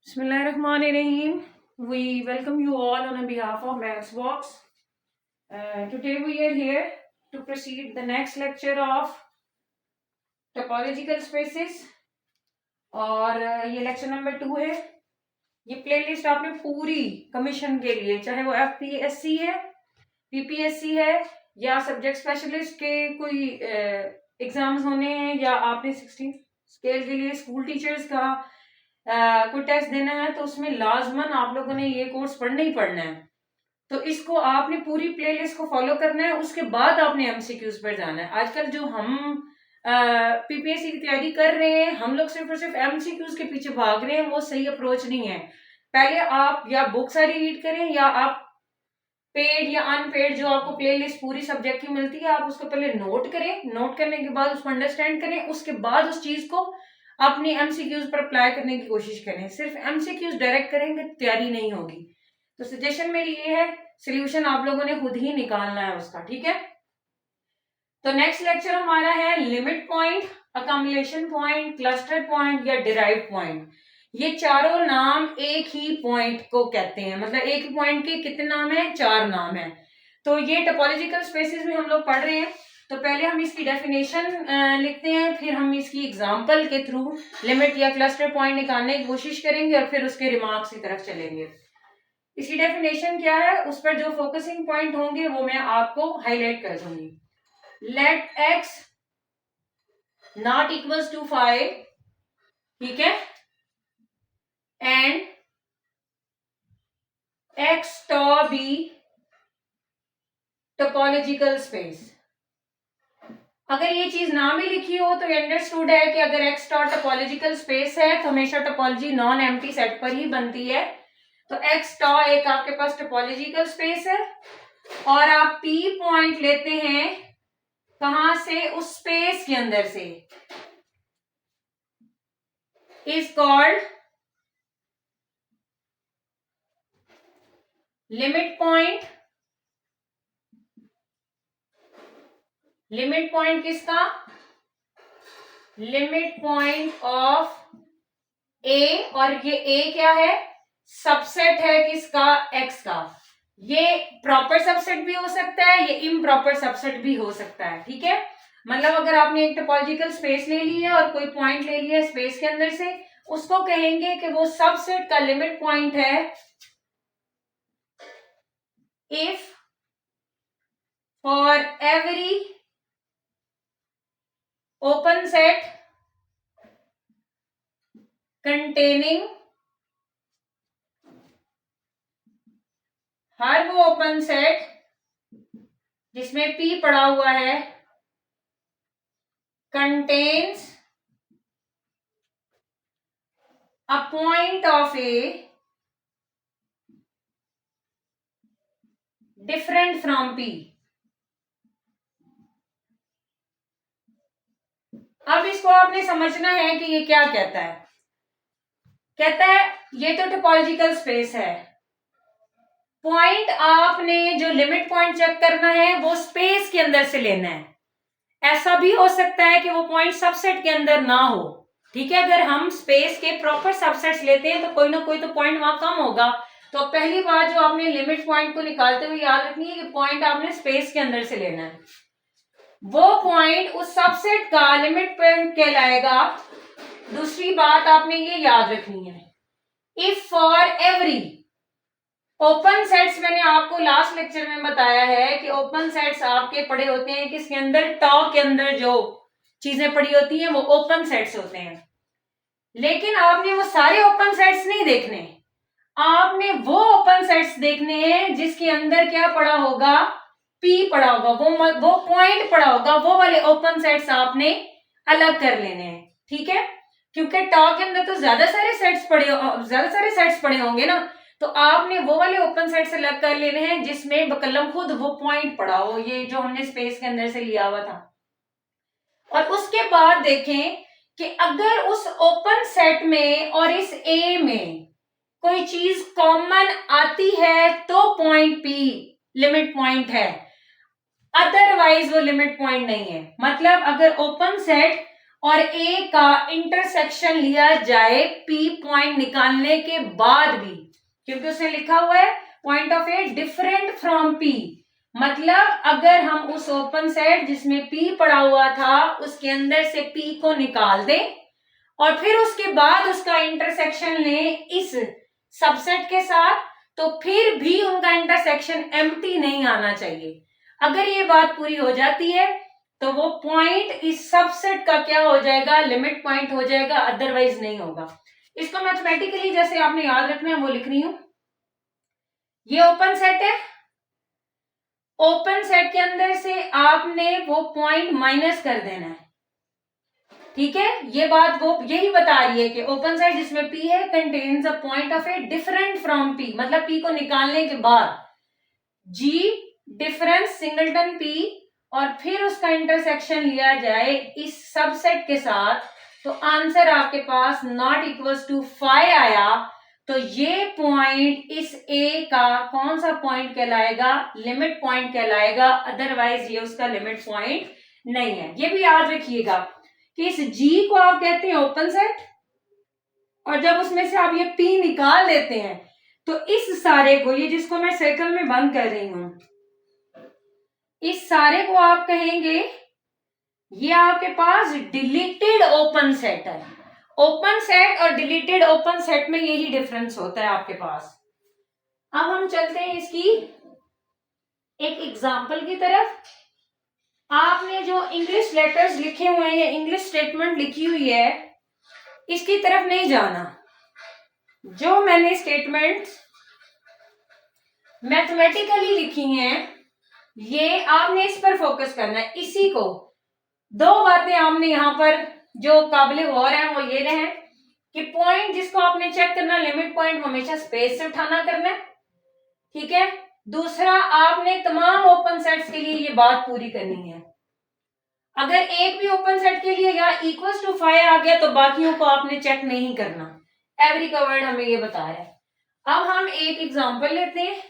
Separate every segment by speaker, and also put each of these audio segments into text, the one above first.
Speaker 1: Bismillahirrahmanirrahim. We welcome you all on behalf of Mathsbox. Today we are here to proceed the next lecture of topological spaces और ये lecture number 2 है। ये playlist आपने पूरी commission के लिए, चाहे वो FPSC है, PPSC है या सब्जेक्ट स्पेशलिस्ट के कोई एग्जाम्स होने हैं या आपने 16 स्केल के लिए स्कूल टीचर्स का कोई टेस्ट देना है तो उसमें लाजमन आप लोगों ने ये कोर्स पढ़ना ही पढ़ना है। तो इसको आपने पूरी प्लेलिस्ट को फॉलो करना है, उसके बाद आपने MCQs पर जाना है। आजकल जो हम PPSC की तैयारी कर रहे हैं, हम लोग सिर्फ और सिर्फ MCQs के पीछे भाग रहे हैं, वो सही अप्रोच नहीं है। पहले आप या बुक सारी रीड करें या आप पेड या अनपेड जो आपको प्लेलिस्ट पूरी सब्जेक्ट की मिलती है, आप उसको पहले नोट करें। नोट करने के बाद उसको अंडरस्टैंड करें, उसके बाद उस चीज को अपनी MCQs पर अप्लाई करने की कोशिश करें। सिर्फ MCQs डायरेक्ट करेंगे तैयारी नहीं होगी। तो सजेशन मेरी ये है, सोल्यूशन आप लोगों ने खुद ही निकालना है उसका, ठीक है। तो नेक्स्ट लेक्चर हमारा है limit point, accumulation point, cluster point या डिराइव पॉइंट। ये चारों नाम एक ही पॉइंट को कहते हैं, मतलब एक ही पॉइंट के कितने नाम है? 4 नाम है। तो ये टोपोलॉजिकल स्पेसेस में हम लोग पढ़ रहे हैं। तो पहले हम इसकी डेफिनेशन लिखते हैं, फिर हम इसकी एग्जांपल के थ्रू लिमिट या क्लस्टर पॉइंट निकालने की कोशिश करेंगे और फिर उसके रिमार्क्स की तरफ चलेंगे। इसकी डेफिनेशन क्या है, उस पर जो फोकसिंग पॉइंट होंगे वो मैं आपको हाईलाइट कर दूंगी। Let x not equals to 5, ठीक है, and x star be topological space. अगर ये चीज ना भी लिखी हो तो अंडरस्टूड है कि अगर x स्टार टोपोलॉजिकल स्पेस है तो हमेशा टोपोलॉजी नॉन एम्प्टी सेट पर ही बनती है। तो x स्टार एक आपके पास टोपोलॉजिकल स्पेस है और आप p पॉइंट लेते हैं कहां से? उस स्पेस के अंदर से, is called limit point. Limit point किसका? लिमिट पॉइंट ऑफ ए, और ये ए क्या है? सबसेट है किसका? x का। ये प्रॉपर सबसेट भी हो सकता है, ये इम्प्रॉपर सबसेट भी हो सकता है, ठीक है। मतलब अगर आपने एक टोपोलॉजिकल स्पेस ले ली है और कोई पॉइंट ले लिया है स्पेस के अंदर से, उसको कहेंगे कि वो सबसेट का लिमिट पॉइंट है if for every open set containing, हर वो ओपन सेट जिसमें P पड़ा हुआ है, contains a point of a different from P। अब इसको आपने समझना है कि ये क्या कहता है। कहता है ये तो टोपोलॉजिकल स्पेस है, पॉइंट आपने जो लिमिट पॉइंट चेक करना है वो स्पेस के अंदर से लेना है। ऐसा भी हो सकता है कि वो पॉइंट सबसेट के अंदर ना हो, ठीक है। अगर हम स्पेस के प्रॉपर सबसेट्स लेते हैं तो कोई ना कोई तो पॉइंट वहां कम होगा। तो पहली बात जो आपने लिमिट पॉइंट को निकालते हुए याद रखनी है कि पॉइंट आपने स्पेस के अंदर से लेना है, वो पॉइंट उस सबसेट का लिमिट पॉइंट कहलाएगा। दूसरी बात आपने ये याद रखनी है, if for every open sets, मैंने आपको लास्ट लेक्चर में बताया है कि ओपन सेट्स आपके पड़े होते हैं किसके अंदर? टॉ के अंदर जो चीजें पड़ी होती हैं वो ओपन सेट्स होते हैं। लेकिन आपने वो सारे ओपन सेट्स नहीं देखने, आपने वो ओपन सेट्स देखने हैं जिसके अंदर क्या पड़ा होगा? P पड़ा होगा, वो पॉइंट पड़ा होगा, वो वाले ओपन सेट्स आपने अलग कर लेने हैं, ठीक है। क्योंकि टॉ के अंदर तो ज्यादा सारे सेट्स पड़े होंगे ना, तो आपने वो वाले ओपन सेट्स अलग कर लेने हैं जिसमें बकलम खुद वो पॉइंट पड़ा हो, ये जो हमने स्पेस के अंदर से लिया हुआ था। और उसके बाद देखें कि अगर उस ओपन सेट में और इस ए में कोई चीज कॉमन आती है तो पॉइंट P लिमिट पॉइंट है, अदरवाइज वो लिमिट पॉइंट नहीं है। मतलब अगर ओपन सेट और ए का इंटरसेक्शन लिया जाए पी पॉइंट निकालने के बाद भी, क्योंकि उसने लिखा हुआ है point of a different from P, मतलब अगर हम उस ओपन सेट जिसमें पी पड़ा हुआ था उसके अंदर से पी को निकाल दें और फिर उसके बाद उसका इंटरसेक्शन लें इस सबसेट के साथ, तो फिर भी उनका इंटरसेक्शन एम्प्टी नहीं आना चाहिए। अगर ये बात पूरी हो जाती है तो वो पॉइंट इस सबसेट का क्या हो जाएगा, लिमिट पॉइंट हो जाएगा, अदरवाइज नहीं होगा। इसको मैथमेटिकली जैसे आपने याद रखना है वो लिख रही हूं। ये ओपन सेट है, ओपन सेट के अंदर से आपने वो पॉइंट माइनस कर देना है, ठीक है। ये बात वो यही बता रही है कि ओपन सेट जिसमें पी है contains a point of a different from P, मतलब पी को निकालने के बाद जी डिफरेंस सिंगलटन पी और फिर उसका इंटरसेक्शन लिया जाए इस सबसेट के साथ, तो आंसर आपके पास नॉट इक्वल्स टू 5 आया। तो ये पॉइंट इस ए का कौन सा पॉइंट कहलाएगा, लिमिट पॉइंट कहलाएगा, अदरवाइज ये उसका लिमिट पॉइंट नहीं है। ये भी याद रखिएगा कि इस जी को आप कहते हैं ओपन सेट, और जब उसमें से आप ये पी निकाल लेते हैं तो इस सारे को, ये जिसको मैं सर्कल में बंद कर रही हूं, इस सारे को आप कहेंगे ये आपके पास डिलीटेड ओपन सेट है। ओपन सेट और डिलीटेड ओपन सेट में यही डिफरेंस होता है आपके पास। अब हम चलते हैं इसकी एक एग्जांपल की तरफ। आपने जो इंग्लिश लेटर्स लिखे हुए हैं या इंग्लिश स्टेटमेंट लिखी हुई है इसकी तरफ नहीं जाना। जो मैंने स्टेटमेंट मैथमेटिकली लिखी हैं ये आपने इस पर फोकस करना है। इसी को दो बातें आपने यहां पर जो काबिल गौर है वो ये रहे कि पॉइंट जिसको आपने चेक करना लिमिट पॉइंट हमेशा स्पेस से उठाना करना है, ठीक है। दूसरा, आपने तमाम ओपन सेट्स के लिए ये बात पूरी करनी है। अगर एक भी ओपन सेट के लिए यहाँ इक्वल्स टू 5 आ गया तो बाकियों को आपने चेक नहीं करना। एवरी का वर्ड हमें ये बता रहा है। अब हम एक एग्जांपल लेते हैं,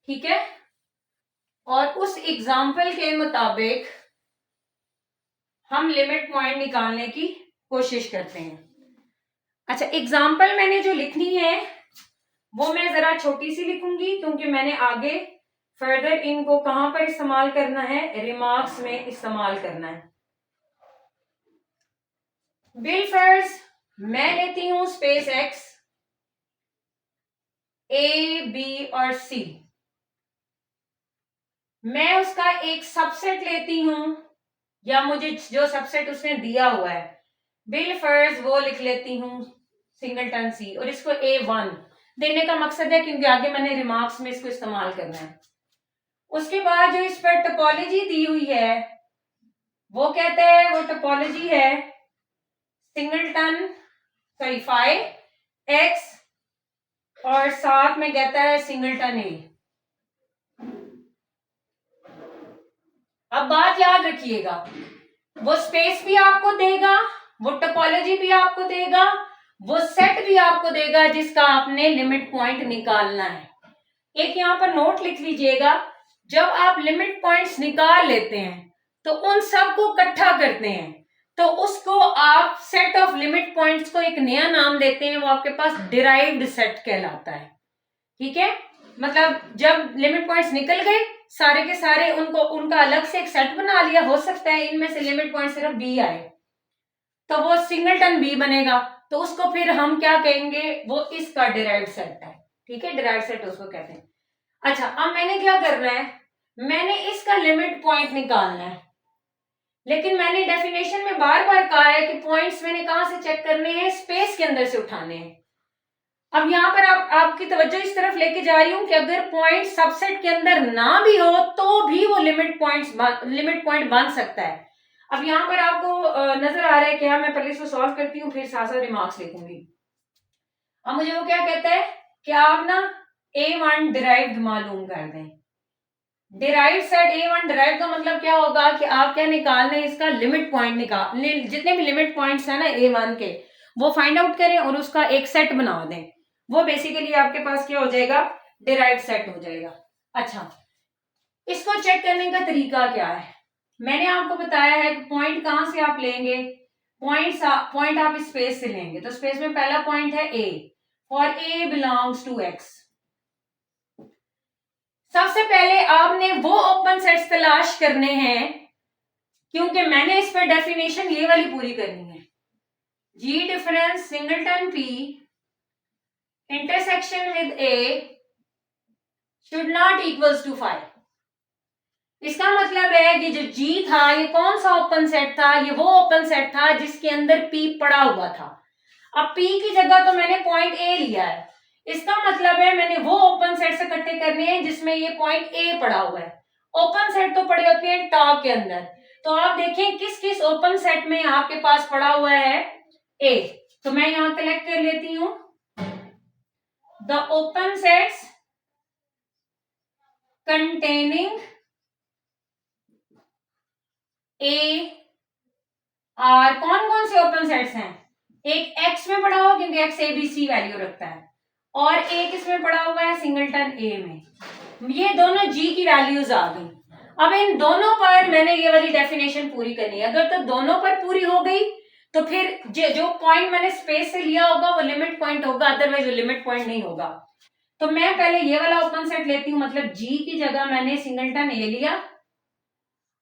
Speaker 1: ठीक है, और उस एग्जांपल के मुताबिक हम लिमिट पॉइंट निकालने की कोशिश करते हैं। अच्छा, एग्जांपल मैंने जो लिखनी है वो मैं जरा छोटी सी लिखूंगी क्योंकि मैंने आगे फर्दर इनको कहां पर इस्तेमाल करना है, रिमार्क्स में इस्तेमाल करना है। बिल फर्ज मैं लेती हूं स्पेस एक्स, ए बी और सी, मैं उसका एक सबसेट लेती हूं या मुझे जो सबसेट उसने दिया हुआ है बिल फर्ज वो लिख लेती हूं सिंगलटन सी, और इसको A1 देने का मकसद है क्योंकि आगे मैंने रिमार्क्स में इसको इस्तेमाल करना है। उसके बाद जो इस पर टोपोलॉजी दी हुई है वो कहते हैं वो टोपोलॉजी है सिंगलटन 5x और साथ में कहता है सिंगलटन ए। अब बात याद रखिएगा, वो स्पेस भी आपको देगा, वो टोपोलॉजी भी आपको देगा, वो सेट भी आपको देगा जिसका आपने लिमिट पॉइंट निकालना है। एक यहां पर नोट लिख लीजिएगा, जब आप लिमिट पॉइंट्स निकाल लेते हैं तो उन सबको इकट्ठा करते हैं तो उसको आप सेट ऑफ लिमिट पॉइंट्स को एक नया नाम देते हैं, वो आपके पास डिराइव्ड सेट कहलाता है, ठीक है। मतलब जब लिमिट पॉइंट्स निकल गए सारे के सारे, उनको उनका अलग से एक सेट बना लिया, हो सकता है इनमें से लिमिट पॉइंट सिर्फ बी आए तो वो सिंगलटन बी बनेगा, तो उसको फिर हम क्या कहेंगे, वो इसका डिराइव्ड सेट है, ठीक है, डिराइव्ड सेट उसको कहते हैं। अच्छा, अब मैंने क्या करना है, मैंने इसका लिमिट पॉइंट निकालना है, लेकिन मैंने डेफिनेशन में बार बार कहा है कि पॉइंट्स मैंने कहां से चेक करने हैं, स्पेस के अंदर से उठाने हैं। अब यहां पर आपकी तवज्जो इस तरफ लेके जा रही हूं कि अगर पॉइंट सबसेट के अंदर ना भी हो तो भी वो लिमिट पॉइंट बन सकता है। अब यहाँ पर आपको नजर आ रहा है क्या, मैं पहले इसको सॉल्व करती हूँ फिर साथ साथ रिमार्क्स लिखूंगी। अब मुझे वो क्या कहता है कि आप ना A1 डिराइव्ड मालूम कर दें। डिराइव्ड सेट A1 डिराइव्ड का मतलब क्या होगा कि आप क्या निकालने, इसका लिमिट पॉइंट जितने भी लिमिट पॉइंट्स है ना A1 के वो फाइंड आउट करें और उसका एक सेट बना दें, वो बेसिकली आपके पास क्या हो जाएगा, डिराइव्ड सेट हो जाएगा। अच्छा, इसको चेक करने का तरीका क्या है, मैंने आपको बताया है कि पॉइंट कहां से आप लेंगे, पॉइंट आप स्पेस से लेंगे। तो स्पेस में पहला पॉइंट है A, for A belongs to X. सबसे पहले आपने वो ओपन सेट्स तलाश करने हैं, क्योंकि मैंने इस पर डेफिनेशन ये वाली पूरी करनी है, G difference singleton P intersection with A should not equals to 5। इसका मतलब है कि जो जी था ये कौन सा ओपन सेट था, ये वो ओपन सेट था जिसके अंदर पी पड़ा हुआ था। अब पी की जगह तो मैंने पॉइंट ए लिया है, इसका मतलब है मैंने वो ओपन सेट से इकट्ठे करने हैं जिसमें ये पॉइंट ए पड़ा हुआ है। ओपन सेट तो पड़े होते हैं टॉप के अंदर, तो आप देखें किस किस ओपन सेट में आपके पास पड़ा हुआ है ए। तो मैं यहां कलेक्ट कर लेती हूं the open sets containing A R. कौन कौन से ओपन सेट्स हैं, एक एक्स में पड़ा हुआ क्योंकि X A B C value रखता है, और एक इसमें पड़ा हुआ है सिंगलटन ए में। ये दोनों जी की वैल्यूज आ गई। अब इन दोनों पर मैंने ये वाली डेफिनेशन पूरी करनी है। अगर तो दोनों पर पूरी हो गई तो फिर जो पॉइंट मैंने स्पेस से लिया होगा वो लिमिट पॉइंट होगा, अदरवाइज वो लिमिट पॉइंट नहीं होगा। तो मैं पहले ये वाला ओपन सेट लेती हूँ, मतलब जी की जगह मैंने सिंगलटन ए लिया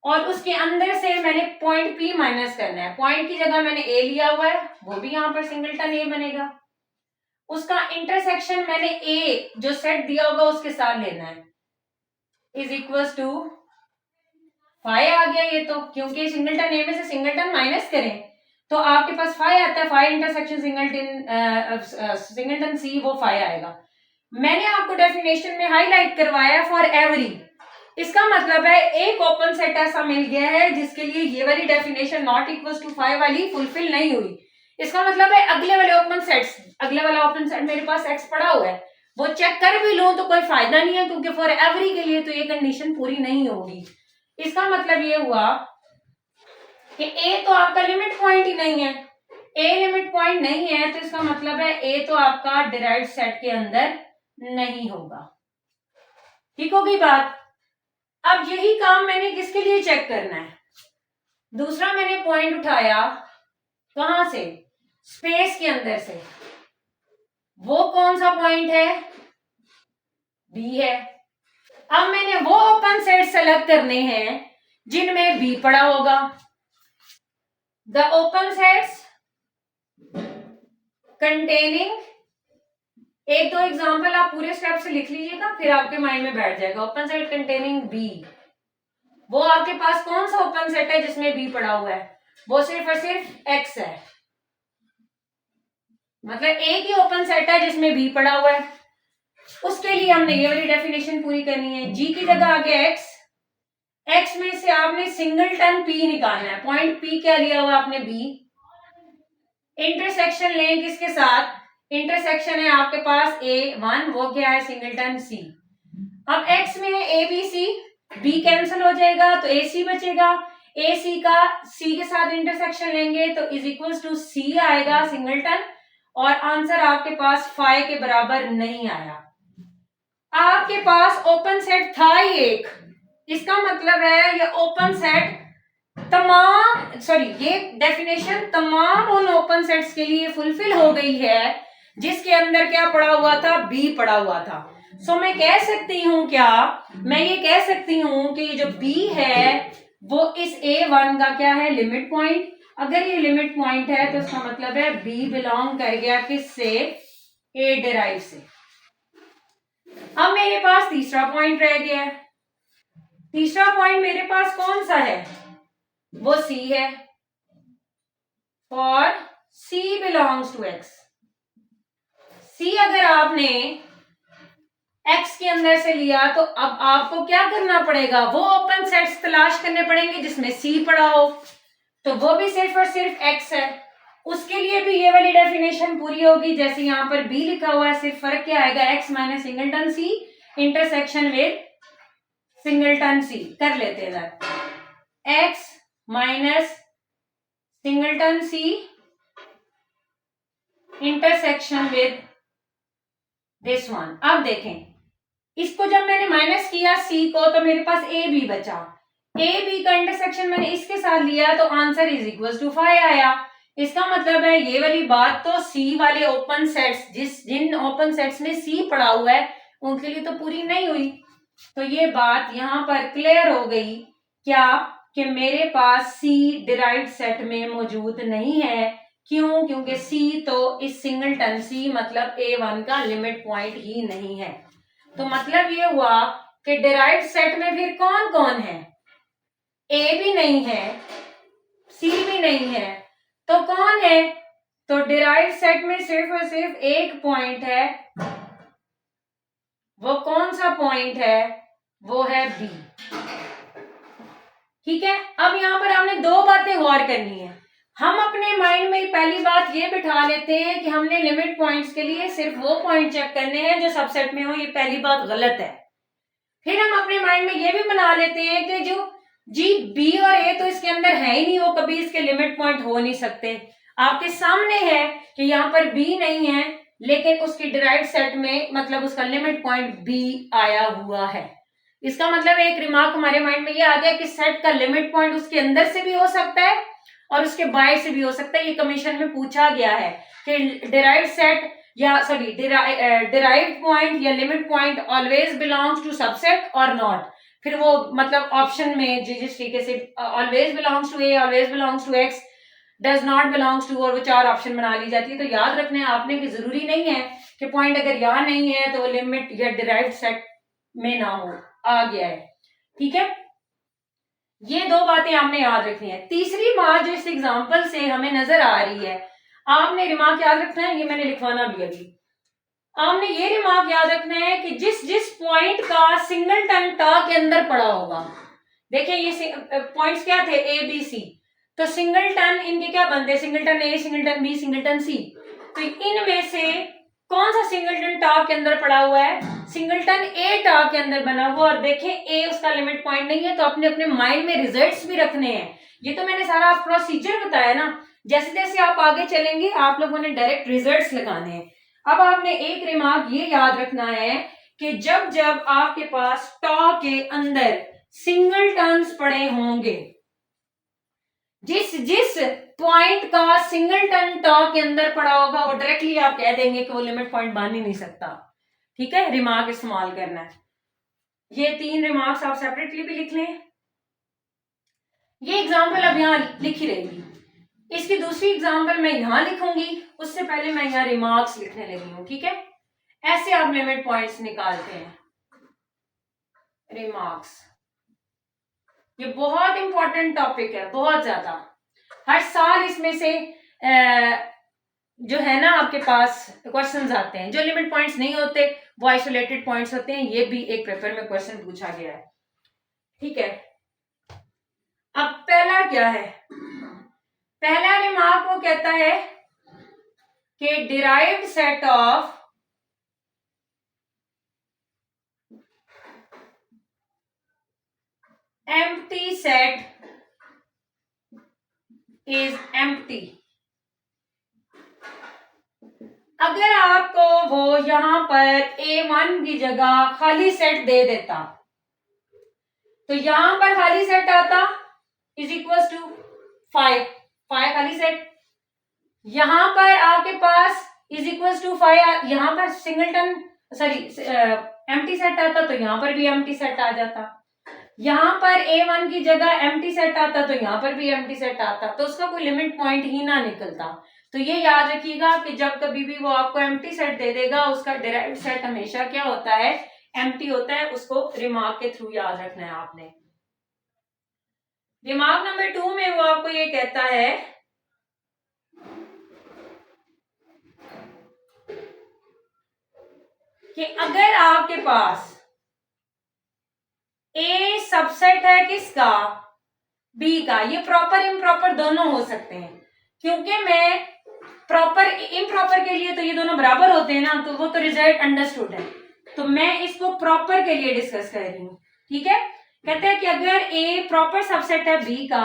Speaker 1: और उसके अंदर से मैंने पॉइंट पी माइनस करना है। पॉइंट की जगह मैंने ए लिया हुआ है, वो भी यहां पर सिंगलटन ए बनेगा। उसका इंटरसेक्शन मैंने ए जो सेट दिया होगा उसके साथ लेना है, इज इक्वल टू 5 आ गया ये तो, क्योंकि सिंगलटन ए में से सिंगलटन माइनस करें तो आपके पास 5 आता है। 5 इंटरसेक्शन सिंगलटन सी, वो 5 आएगा। मैंने आपको डेफिनेशन में हाईलाइट करवाया फॉर एवरी। इसका मतलब है एक ओपन सेट ऐसा मिल गया है जिसके लिए ये वाली डेफिनेशन नॉट इक्वल टू 5 वाली फुलफिल नहीं हुई। इसका मतलब है अगले वाले ओपन सेट्स, अगले वाला ओपन सेट मेरे पास एक्स पड़ा हुआ है, वो चेक कर भी लूं तो कोई फायदा नहीं है, क्योंकि फॉर एवरी के लिए तो ये कंडीशन पूरी नहीं होगी। इसका मतलब ये हुआ कि ए तो आपका लिमिट पॉइंट ही नहीं है। ए लिमिट पॉइंट नहीं है तो इसका मतलब है ए तो आपका डिराइव्ड सेट के अंदर नहीं होगा। ठीक होगी बात। अब यही काम मैंने किसके लिए चेक करना है, दूसरा मैंने पॉइंट उठाया कहां से, स्पेस के अंदर से। वो कौन सा पॉइंट है, बी है। अब मैंने वो ओपन सेट सेलेक्ट करने हैं जिनमें बी पड़ा होगा। द ओपन सेट्स कंटेनिंग, एक दो एग्जांपल आप पूरे स्टेप से लिख लीजिएगा फिर आपके माइंड में बैठ जाएगा। ओपन सेट कंटेनिंग बी, वो आपके पास कौन सा ओपन सेट है जिसमें बी पड़ा हुआ है, वो सिर्फ और सिर्फ एक्स है। मतलब एक ही ओपन सेट है जिसमें बी पड़ा हुआ है, उसके लिए हमने ये वाली डेफिनेशन पूरी करनी है। जी की जगह आ गया एक्स, एक्स में से आपने सिंगलटन पी निकालना है। पॉइंट पी क्या लिया हुआ आपने, बी। इंटरसेक्शन लें किसके साथ, इंटरसेक्शन है आपके पास A1, वो क्या है सिंगलटन सी। अब एक्स में है A B C, B cancel हो जाएगा तो ए सी बचेगा। ए सी का सी के साथ इंटरसेक्शन लेंगे तो इज इक्वल टू सी आएगा सिंगलटन, और आंसर आपके पास 5 के बराबर नहीं आया। आपके पास ओपन सेट था ही एक, इसका मतलब है ये ओपन सेट तमाम, सॉरी ये डेफिनेशन तमाम उन ओपन सेट्स के लिए फुलफिल हो गई है जिसके अंदर क्या पड़ा हुआ था, बी पड़ा हुआ था। सो मैं कह सकती हूं क्या, मैं ये कह सकती हूं कि जो बी है वो इस A1 का क्या है, लिमिट पॉइंट। अगर ये लिमिट पॉइंट है तो इसका मतलब है बी बिलोंग कर गया किससे, ए डिराइव से। अब मेरे पास तीसरा पॉइंट रह गया है। तीसरा पॉइंट मेरे पास कौन सा है, वो सी है, और C belongs to X। C अगर आपने X के अंदर से लिया तो अब आपको क्या करना पड़ेगा, वो ओपन सेट्स तलाश करने पड़ेंगे जिसमें C पड़ा हो, तो वो भी सिर्फ और सिर्फ X है। उसके लिए भी ये वाली डेफिनेशन पूरी होगी जैसे यहाँ पर B लिखा हुआ है, सिर्फ फर्क क्या आएगा, X minus singleton C intersection with singleton C। कर लेते हैं, X minus singleton C intersection with this one. अब देखें इसको जब मैंने माइनस किया C को तो मेरे पास ए बी बचा। ए बी का इंटरसेक्शन मैंने इसके साथ लिया तो आंसर इज इक्वल टू 5 आया। इसका मतलब है ये वाली बात तो सी वाले ओपन सेट्स, जिन ओपन सेट्स में सी पड़ा हुआ है उनके लिए तो पूरी नहीं हुई। तो ये बात यहां पर क्लियर हो गई क्या, कि मेरे पास सी डिराइव्ड सेट में मौजूद नहीं है। क्यों? क्योंकि सी तो इस सिंगलटन, सी मतलब A1 का लिमिट पॉइंट ही नहीं है। तो मतलब ये हुआ कि डिराइव्ड सेट में फिर कौन कौन है? ए भी नहीं है, सी भी नहीं है, तो कौन है? तो डिराइव्ड सेट में सिर्फ और सिर्फ एक पॉइंट है। वो कौन सा पॉइंट है? वो है बी। ठीक है, अब यहां पर हमने दो बातें गौर करनी है। हम अपने माइंड में पहली बात ये बिठा लेते हैं कि हमने लिमिट पॉइंट्स के लिए सिर्फ वो पॉइंट चेक करने हैं जो सबसेट में हो। ये पहली बात गलत है। फिर हम अपने माइंड में ये भी बना लेते हैं कि जो जी बी और ए तो इसके अंदर है ही नहीं, वो कभी इसके लिमिट पॉइंट हो नहीं सकते। आपके सामने है कि यहाँ पर बी नहीं है, लेकिन उसकी डिराइव्ड सेट में मतलब उसका लिमिट पॉइंट बी आया हुआ है। इसका मतलब एक रिमार्क हमारे माइंड में ये आ गया कि सेट का लिमिट पॉइंट उसके अंदर से भी हो सकता है और उसके बाहर से भी हो सकता है। ये कमीशन में पूछा गया है कि डिराइव्ड सेट या सॉरी डिराइव्ड पॉइंट या limit point always belongs to subset और नॉट। फिर वो मतलब ऑप्शन में जिस तरीके से always belongs to A, always belongs to X, does not belongs to, और वो चार ऑप्शन बना ली जाती है। तो याद रखना है आपने कि जरूरी नहीं है कि पॉइंट अगर यहाँ नहीं है तो लिमिट या डिराइव्ड सेट में ना हो, आ गया है। ठीक है, ये दो बातें आपने याद रखनी है। तीसरी बात जो इस एग्जांपल से हमें नजर आ रही है, आपने रिमार्क याद रखना है, ये मैंने लिखवाना भी अभी। आपने ये रिमार्क याद रखना है कि जिस जिस पॉइंट का सिंगलटन टा के अंदर पड़ा होगा, देखिए ये पॉइंट्स क्या थे ए बी सी, तो सिंगलटन इनके क्या बनते? सिंगलटन ए, सिंगलटन बी, सिंगलटन सी। तो इनमें से कौन सा सिंगलटन टा के अंदर पड़ा हुआ है? सिंगलटन ए टा के अंदर बना हुआ। और देखें ए उसका लिमिट पॉइंट नहीं है, तो अपने अपने माइंड में रिजल्ट्स भी रखने हैं। ये तो मैंने सारा प्रोसीजर बताया ना, जैसे जैसे आप आगे चलेंगे आप लोगों ने डायरेक्ट रिजल्ट्स लगाने हैं। अब आपने एक रिमार्क ये याद रखना है कि जब जब आपके पास टा के अंदर सिंगलटन्स पड़े होंगे, जिस जिस पॉइंट का सिंगलटन टा के अंदर पड़ा होगा वो डायरेक्टली आप कह देंगे कि वो लिमिट पॉइंट बन ही नहीं सकता। ठीक है, रिमार्क इस्तेमाल करना है। ये तीन रिमार्क्स आप सेपरेटली भी लिख लें। ये एग्जांपल अब यहां लिखी रहेगी, इसकी दूसरी एग्जांपल मैं यहां लिखूंगी, उससे पहले मैं यहां रिमार्क्स लिखने लगी हूं। ठीक है, ऐसे आप लिमिट पॉइंट्स निकालते हैं। रिमार्क्स, ये बहुत इंपॉर्टेंट टॉपिक है, बहुत ज्यादा। हर साल इसमें से जो है ना आपके पास क्वेश्चंस आते हैं। जो लिमिट पॉइंट्स नहीं होते वो आइसोलेटेड पॉइंट्स होते हैं। ये भी एक पेपर में क्वेश्चन पूछा गया है। ठीक है, अब पहला क्या है? पहला रिमार्क वो कहता है कि derived set of empty set is empty. अगर आपको वो यहां पर A1 की जगह खाली सेट दे देता, तो यहां पर खाली सेट आता इज इक्वल टू 5 खाली सेट। यहां पर आपके पास इज इक्वल टू 5, यहां पर सिंगलटन सॉरी एम्प्टी सेट आता तो यहां पर भी एम्प्टी सेट आ जाता। यहां पर A1 की जगह एम्प्टी सेट आता तो यहां पर भी एम्प्टी सेट आता, तो उसका कोई लिमिट पॉइंट ही ना निकलता। तो ये याद रखिएगा कि जब कभी भी वो आपको एम्प्टी सेट दे देगा उसका डिराइव्ड सेट हमेशा क्या होता है? एम्प्टी होता है। उसको रिमार्क के थ्रू याद रखना है आपने। रिमार्क नंबर 2 में वो आपको ये कहता है कि अगर आपके पास ए सबसेट है किसका? बी का। ये प्रॉपर इम्प्रॉपर दोनों हो सकते हैं, क्योंकि मैं प्रॉपर इम्प्रॉपर के लिए तो ये दोनों बराबर होते हैं ना, तो वो तो रिजल्ट अंडरस्टूड है। तो मैं इसको प्रॉपर के लिए डिस्कस कर रही हूँ। ठीक है, कहते हैं कि अगर ए प्रॉपर सबसेट है बी का,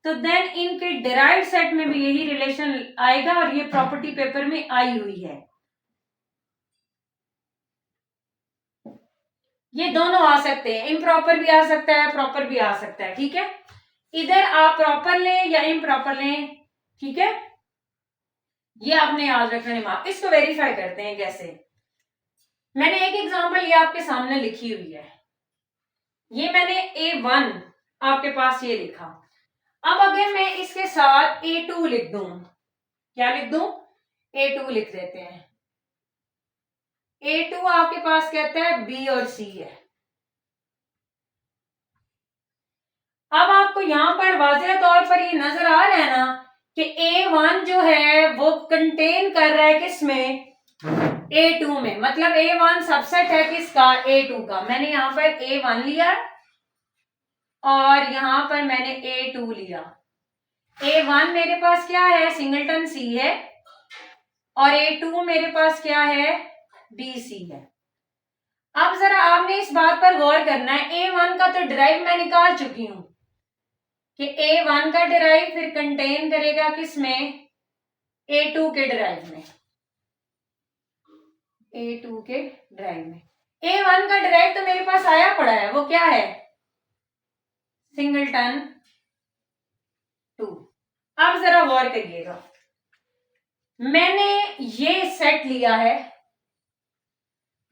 Speaker 1: तो देन इनके डिराइव्ड सेट में भी यही रिलेशन आएगा, और ये प्रॉपर्टी पेपर में आई हुई है। ये दोनों आ सकते हैं, इम्प्रॉपर भी आ सकता है, प्रॉपर भी आ सकता है, ठीक है। इधर आप प्रॉपर लें या इम्प्रॉपर लें, ठीक है, ये आपने याद रखना है। इसको वेरीफाई करते हैं कैसे। मैंने एक एग्जांपल ये आपके सामने लिखी हुई है, ये मैंने A1 आपके पास ये लिखा। अब अगर मैं इसके साथ A2 लिख दूं, क्या लिख दूं, A2 लिख देते हैं। A2 आपके पास कहता है B और C है। अब आपको यहां पर वाज़ेह तौर पर ये नजर आ रहा है ना कि A1 जो है वो कंटेन कर रहा है किसमें, A2 में। मतलब A1 सबसेट है किसका, A2 का। मैंने यहां पर A1 लिया और यहां पर मैंने A2 लिया। A1 मेरे पास क्या है, सिंगलटन C है, और A2 मेरे पास क्या है, BC है। अब जरा आपने इस बात पर गौर करना है, A1 का तो डिराइव मैं निकाल चुकी हूं कि A1 का डिराइव फिर कंटेन करेगा किसमें, A2 के डिराइव में, A2 के डिराइव में। A1 का डिराइव तो मेरे पास आया पड़ा है, वो क्या है, सिंगलटन 2। अब जरा गौर करिएगा, मैंने ये सेट लिया है,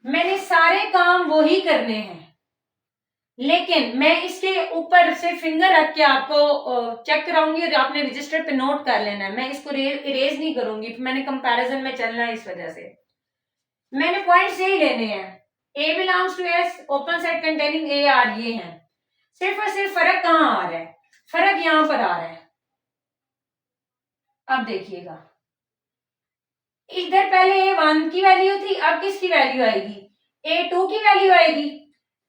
Speaker 1: मैंने सारे काम वही करने हैं, लेकिन मैं इसके ऊपर से फिंगर रख के आपको चेक कराऊंगी और आपने रजिस्टर पे नोट कर लेना है। मैं इसको इरेज नहीं करूंगी, मैंने कंपैरिजन में चलना है, इस वजह से मैंने पॉइंट्स यही लेने हैं। A belongs to S, open set containing A R, ये हैं। सिर्फ और सिर्फ फर्क कहां आ रहा है, फर्क यहां पर आ रहा है। अब देखिएगा, इधर पहले A1 की वैल्यू थी, अब किसकी वैल्यू आएगी, A2 की वैल्यू आएगी।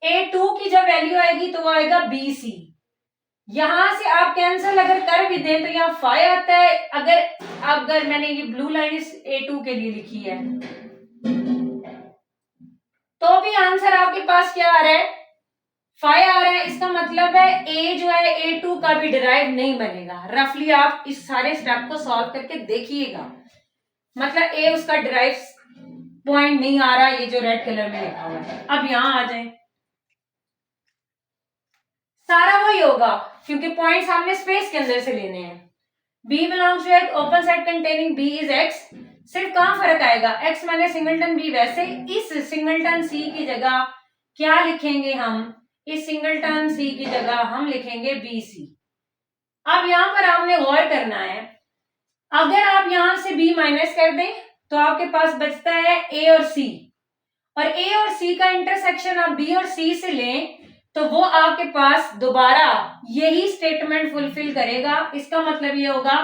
Speaker 1: A2 की जब वैल्यू आएगी तो वो आएगा BC। यहां से आप कैंसिल अगर कर भी दें तो यहाँ 5 आता है। अगर मैंने ये ब्लू लाइन इस A2 के लिए लिखी है तो भी आंसर आपके पास क्या आ रहा है, 5 आ रहा है। इसका मतलब है A जो है A2 का भी डिराइव नहीं बनेगा। रफली आप इस सारे स्टेप को सॉल्व करके देखिएगा, मतलब A उसका डिराइव पॉइंट नहीं आ रहा, ये जो रेड कलर में लिखा हुआ है। अब यहां आ जाए, सारा वही होगा क्योंकि पॉइंट्स हमने स्पेस के अंदर से लेने हैं। B belongs to X, open set containing B is X। सिर्फ कहां फर्क आएगा, X मैंने सिंगलटन B, वैसे इस सिंगलटन C की जगह क्या लिखेंगे हम, इस सिंगलटन C की जगह हम लिखेंगे BC। अब यहां पर आपने गौर करना है, अगर आप यहां से B माइनस कर दें तो आपके पास बचता है A और C, और A और C का इंटरसेक्शन आप B और C से लें तो वो आपके पास दोबारा यही स्टेटमेंट फुलफिल करेगा। इसका मतलब ये होगा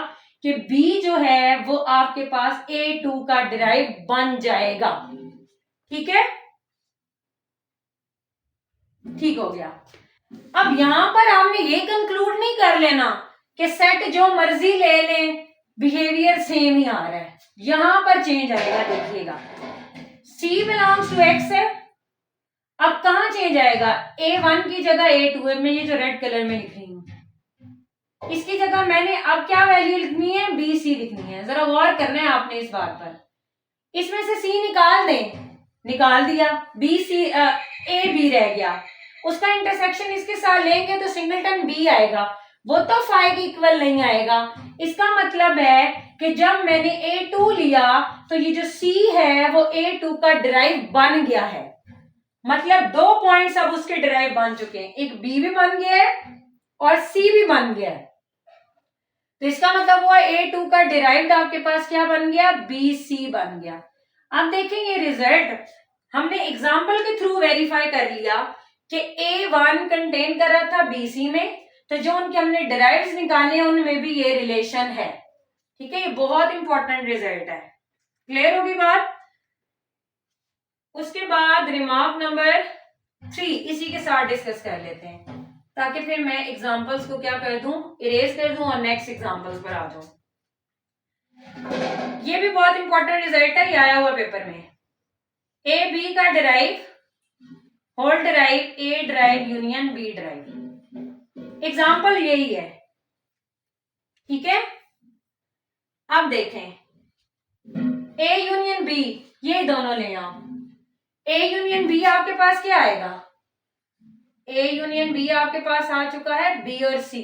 Speaker 1: कि B जो है वो आपके पास A2 का डिराइव बन जाएगा। ठीक है, ठीक हो गया। अब यहां पर आपने ये कंक्लूड नहीं कर लेना कि सेट जो मर्जी ले लें बिहेवियर सेम ही आ रहा है, यहां पर चेंज आएगा। देखिएगा, C बिलोंग्स टू X है, अब कहां चेंज आएगा, A1 की जगह A2 है। मैं ये जो रेड कलर में लिख रही हूं इसकी जगह मैंने अब क्या वैल्यू लिखनी है, BC लिखनी है। जरा गौर करना है आपने इस बात पर। इसमें से C निकाल दें, निकाल दिया, BC AB रह गया, उसका इंटरसेक्शन इसके साथ लेंगे तो सिंगलटन B आएगा, वो तो 5 के इक्वल नहीं आएगा। इसका मतलब है कि जब मैंने A2 लिया तो ये जो C है वो A2 का डिराइव बन गया है। मतलब 2 पॉइंट्स अब उसके डिराइव बन चुके हैं, एक B भी बन गया है और C भी बन गया है। तो इसका मतलब हुआ A2 का डिराइव्ड आपके पास क्या बन गया, BC बन गया। अब देखें ये रिजल्ट हमने एग्जाम्पल के थ्रू वेरीफाई कर लिया कि A1 कंटेन कर रहा था BC में, तो जो उनके हमने डिराइव्स निकाले हैं उनमें भी ये रिलेशन है। ठीक है, ये बहुत इंपॉर्टेंट रिजल्ट है। क्लियर होगी बात। उसके बाद रिमार्क नंबर 3 इसी के साथ डिस्कस कर लेते हैं, ताकि फिर मैं एग्जांपल्स को क्या कर दूं, इरेज कर दूं और नेक्स्ट एग्जांपल्स पर आ जाऊं। ये भी बहुत इंपॉर्टेंट रिजल्ट है, ये आया हुआ पेपर में। ए बी का derive, whole derive, A derive union B derive. Example यही है। ठीक है, अब देखें ए यूनियन बी, ये दोनों ले आओ। ए यूनियन बी आपके पास क्या आएगा, ए यूनियन बी आपके पास आ चुका है, बी और सी,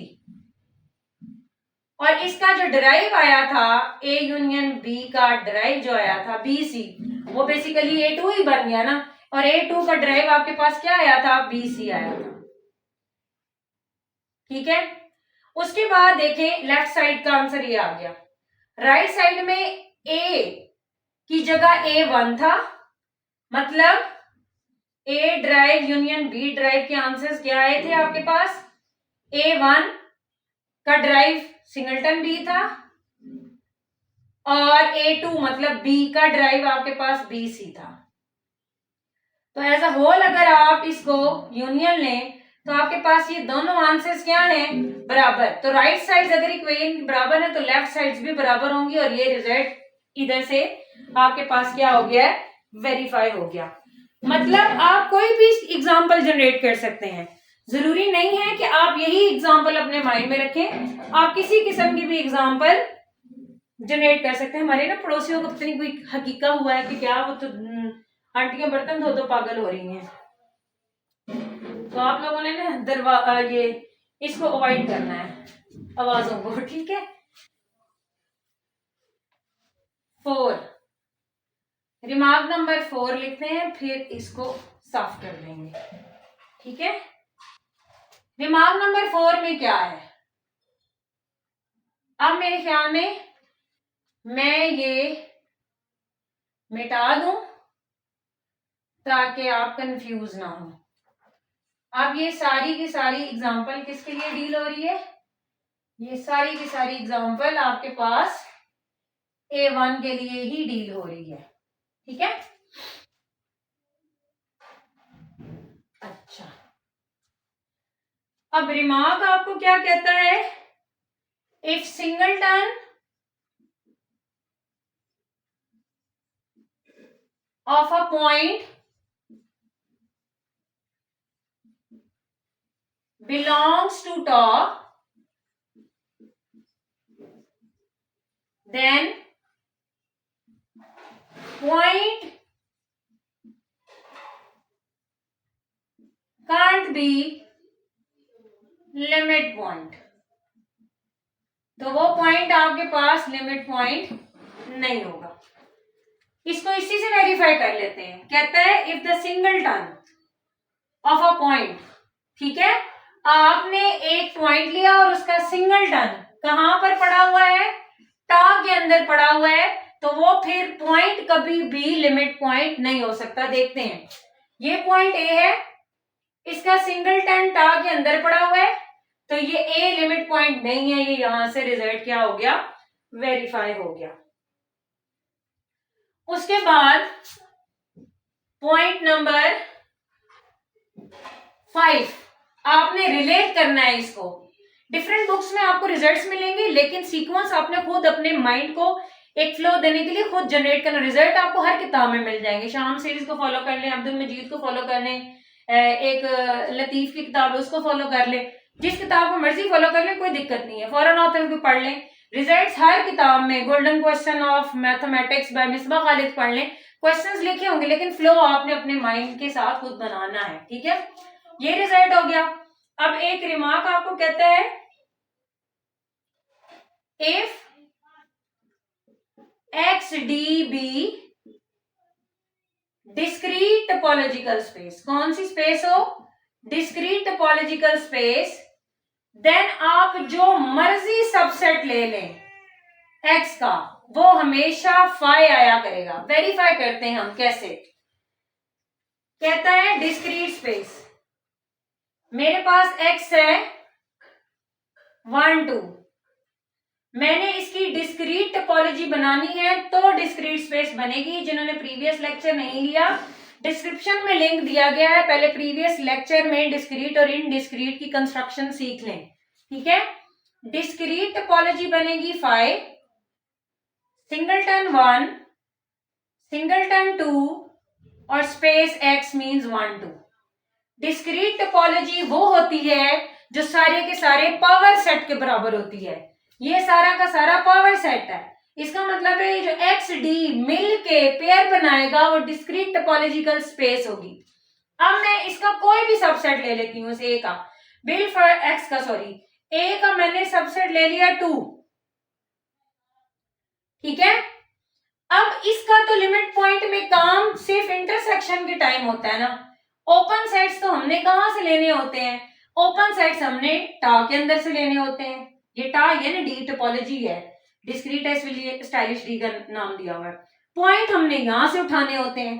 Speaker 1: और इसका जो डिराइव आया था ए यूनियन बी का डिराइव जो आया था बी सी, वो बेसिकली ए टू ही बन गया ना, और ए टू का डिराइव आपके पास क्या आया था, बी सी आया था। ठीक है, उसके बाद देखें लेफ्ट साइड का आंसर ये आ गया। राइट साइड में ए की जगह ए वन था, मतलब ए ड्राइव यूनियन बी ड्राइव के आंसर्स क्या आए थे आपके पास, ए वन का ड्राइव सिंगलटन बी था, और ए टू मतलब बी का ड्राइव आपके पास बी सी था। तो एज अ होल अगर आप इसको यूनियन लें तो आपके पास ये दोनों आंसर्स क्या हैं, बराबर। तो राइट साइड अगर इक्वेशन बराबर है तो लेफ्ट साइड्स भी बराबर होंगी, और ये रिजल्ट इधर से आपके पास क्या हो गया है, वेरीफाई हो गया। मतलब आप कोई भी एग्जांपल जनरेट कर सकते हैं, जरूरी नहीं है कि आप यही एग्जांपल अपने माइंड में रखें, आप किसी किस्म की भी एग्जांपल जनरेट कर सकते हैं। हमारे ना पड़ोसियों को पता नहीं कोई हकीका हुआ है कि क्या, वो तो आंटियां बर्तन धो धो पागल हो रही हैं। तो आप लोगों ने ना ये इसको अवॉइड करना है, आवाजों को, ठीक है। 4 रिमार्क नंबर 4 लिखते हैं, फिर इसको साफ कर देंगे, ठीक है। रिमार्क नंबर 4 में क्या है, अब मेरे ख्याल में मैं ये मिटा दूं ताकि आप कंफ्यूज ना हो। अब ये सारी की सारी एग्जांपल किसके लिए डील हो रही है, ये सारी की सारी एग्जांपल आपके पास A1 के लिए ही डील हो रही है, ठीक है। अच्छा, अब रिमार्क आपको क्या कहता है, if singleton of a point belongs to top, then point can't be limit point। तो वो पॉइंट आपके पास लिमिट पॉइंट नहीं होगा। इसको इसी से वेरीफाई कर लेते हैं। कहता है if the singleton of a point, ठीक है, आपने एक पॉइंट लिया और उसका सिंगलटन कहां पर पड़ा हुआ है, टा के अंदर पड़ा हुआ है, तो वो फिर पॉइंट कभी भी लिमिट पॉइंट नहीं हो सकता। देखते हैं, ये पॉइंट ए है, इसका सिंगलटन टा के अंदर पड़ा हुआ है, तो ये ए लिमिट पॉइंट नहीं है। ये यहां से रिजल्ट क्या हो गया, वेरीफाई हो गया। उसके बाद पॉइंट नंबर 5 आपने रिलेट करना है इसको। डिफरेंट बुक्स में आपको रिजल्ट्स मिलेंगे, लेकिन सीक्वेंस आपने खुद अपने माइंड को एक फ्लो देने के लिए खुद जनरेट करना। रिजल्ट आपको हर किताब में मिल जाएंगे। शाम सीरीज को फॉलो कर लें, अब्दुल मजीद को फॉलो कर लें, एक लतीफ की किताब है उसको फॉलो कर लें, जिस किताब को मर्जी फॉलो कर लें, कोई दिक्कत नहीं है। फॉरेन ऑथर को पढ़ लें, रिजल्ट्स हर किताब में, golden question of mathematics bye Misbah Khalid पढ़ लें, क्वेश्चंस लिखे होंगे, लेकिन फ्लो आपने अपने माइंड के साथ खुद बनाना है, ठीक है। ये रिजल्ट हो गया। अब एक रिमार्क आपको कहता है if X D be discrete topological space, कौन सी स्पेस हो, डिस्क्रीट टोपोलॉजिकल स्पेस, देन आप जो मर्जी सबसेट ले लें एक्स का, वो हमेशा फाई आया करेगा। वेरीफाई करते हैं हम कैसे। कहता है डिस्क्रीट स्पेस, मेरे पास एक्स है 1 2, मैंने इसकी डिस्क्रीट टोपोलॉजी बनानी है तो डिस्क्रीट स्पेस बनेगी। जिन्होंने प्रीवियस लेक्चर नहीं लिया, डिस्क्रिप्शन में लिंक दिया गया है, पहले प्रीवियस लेक्चर में डिस्क्रीट और इनडिस्क्रीट की कंस्ट्रक्शन सीख लें, ठीक है। डिस्क्रीट टोपोलॉजी बनेगी 5, सिंगलटन 1, सिंगलटन 2 और space x means 1 2। Discrete topology वो होती है जो सारे के सारे पावर सेट के बराबर होती है। ये सारा का सारा पावर सेट है। इसका मतलब है जो एक्स डी मिल के पेयर बनाएगा वो डिस्क्रीट टोपोलॉजिकल स्पेस होगी। अब मैं इसका कोई भी सबसेट ले लेती हूँ, इस ए का, बिल फॉर एक्स का, सॉरी ए का मैंने सबसेट ले लिया 2, ठीक है। अब इसका तो लिमिट पॉइंट में काम सिर्फ इंटरसेक्शन के टाइम होता है ना, ओपन सेट्स तो हमने कहां से लेने होते हैं, ओपन सेट्स हमने टा के अंदर से लेने होते हैं। ये टा ये ना डी टोपोलॉजी है, डिस्क्रीट स्टाइलिश डी का नाम दिया हुआ है। पॉइंट हमने यहां से उठाने होते हैं,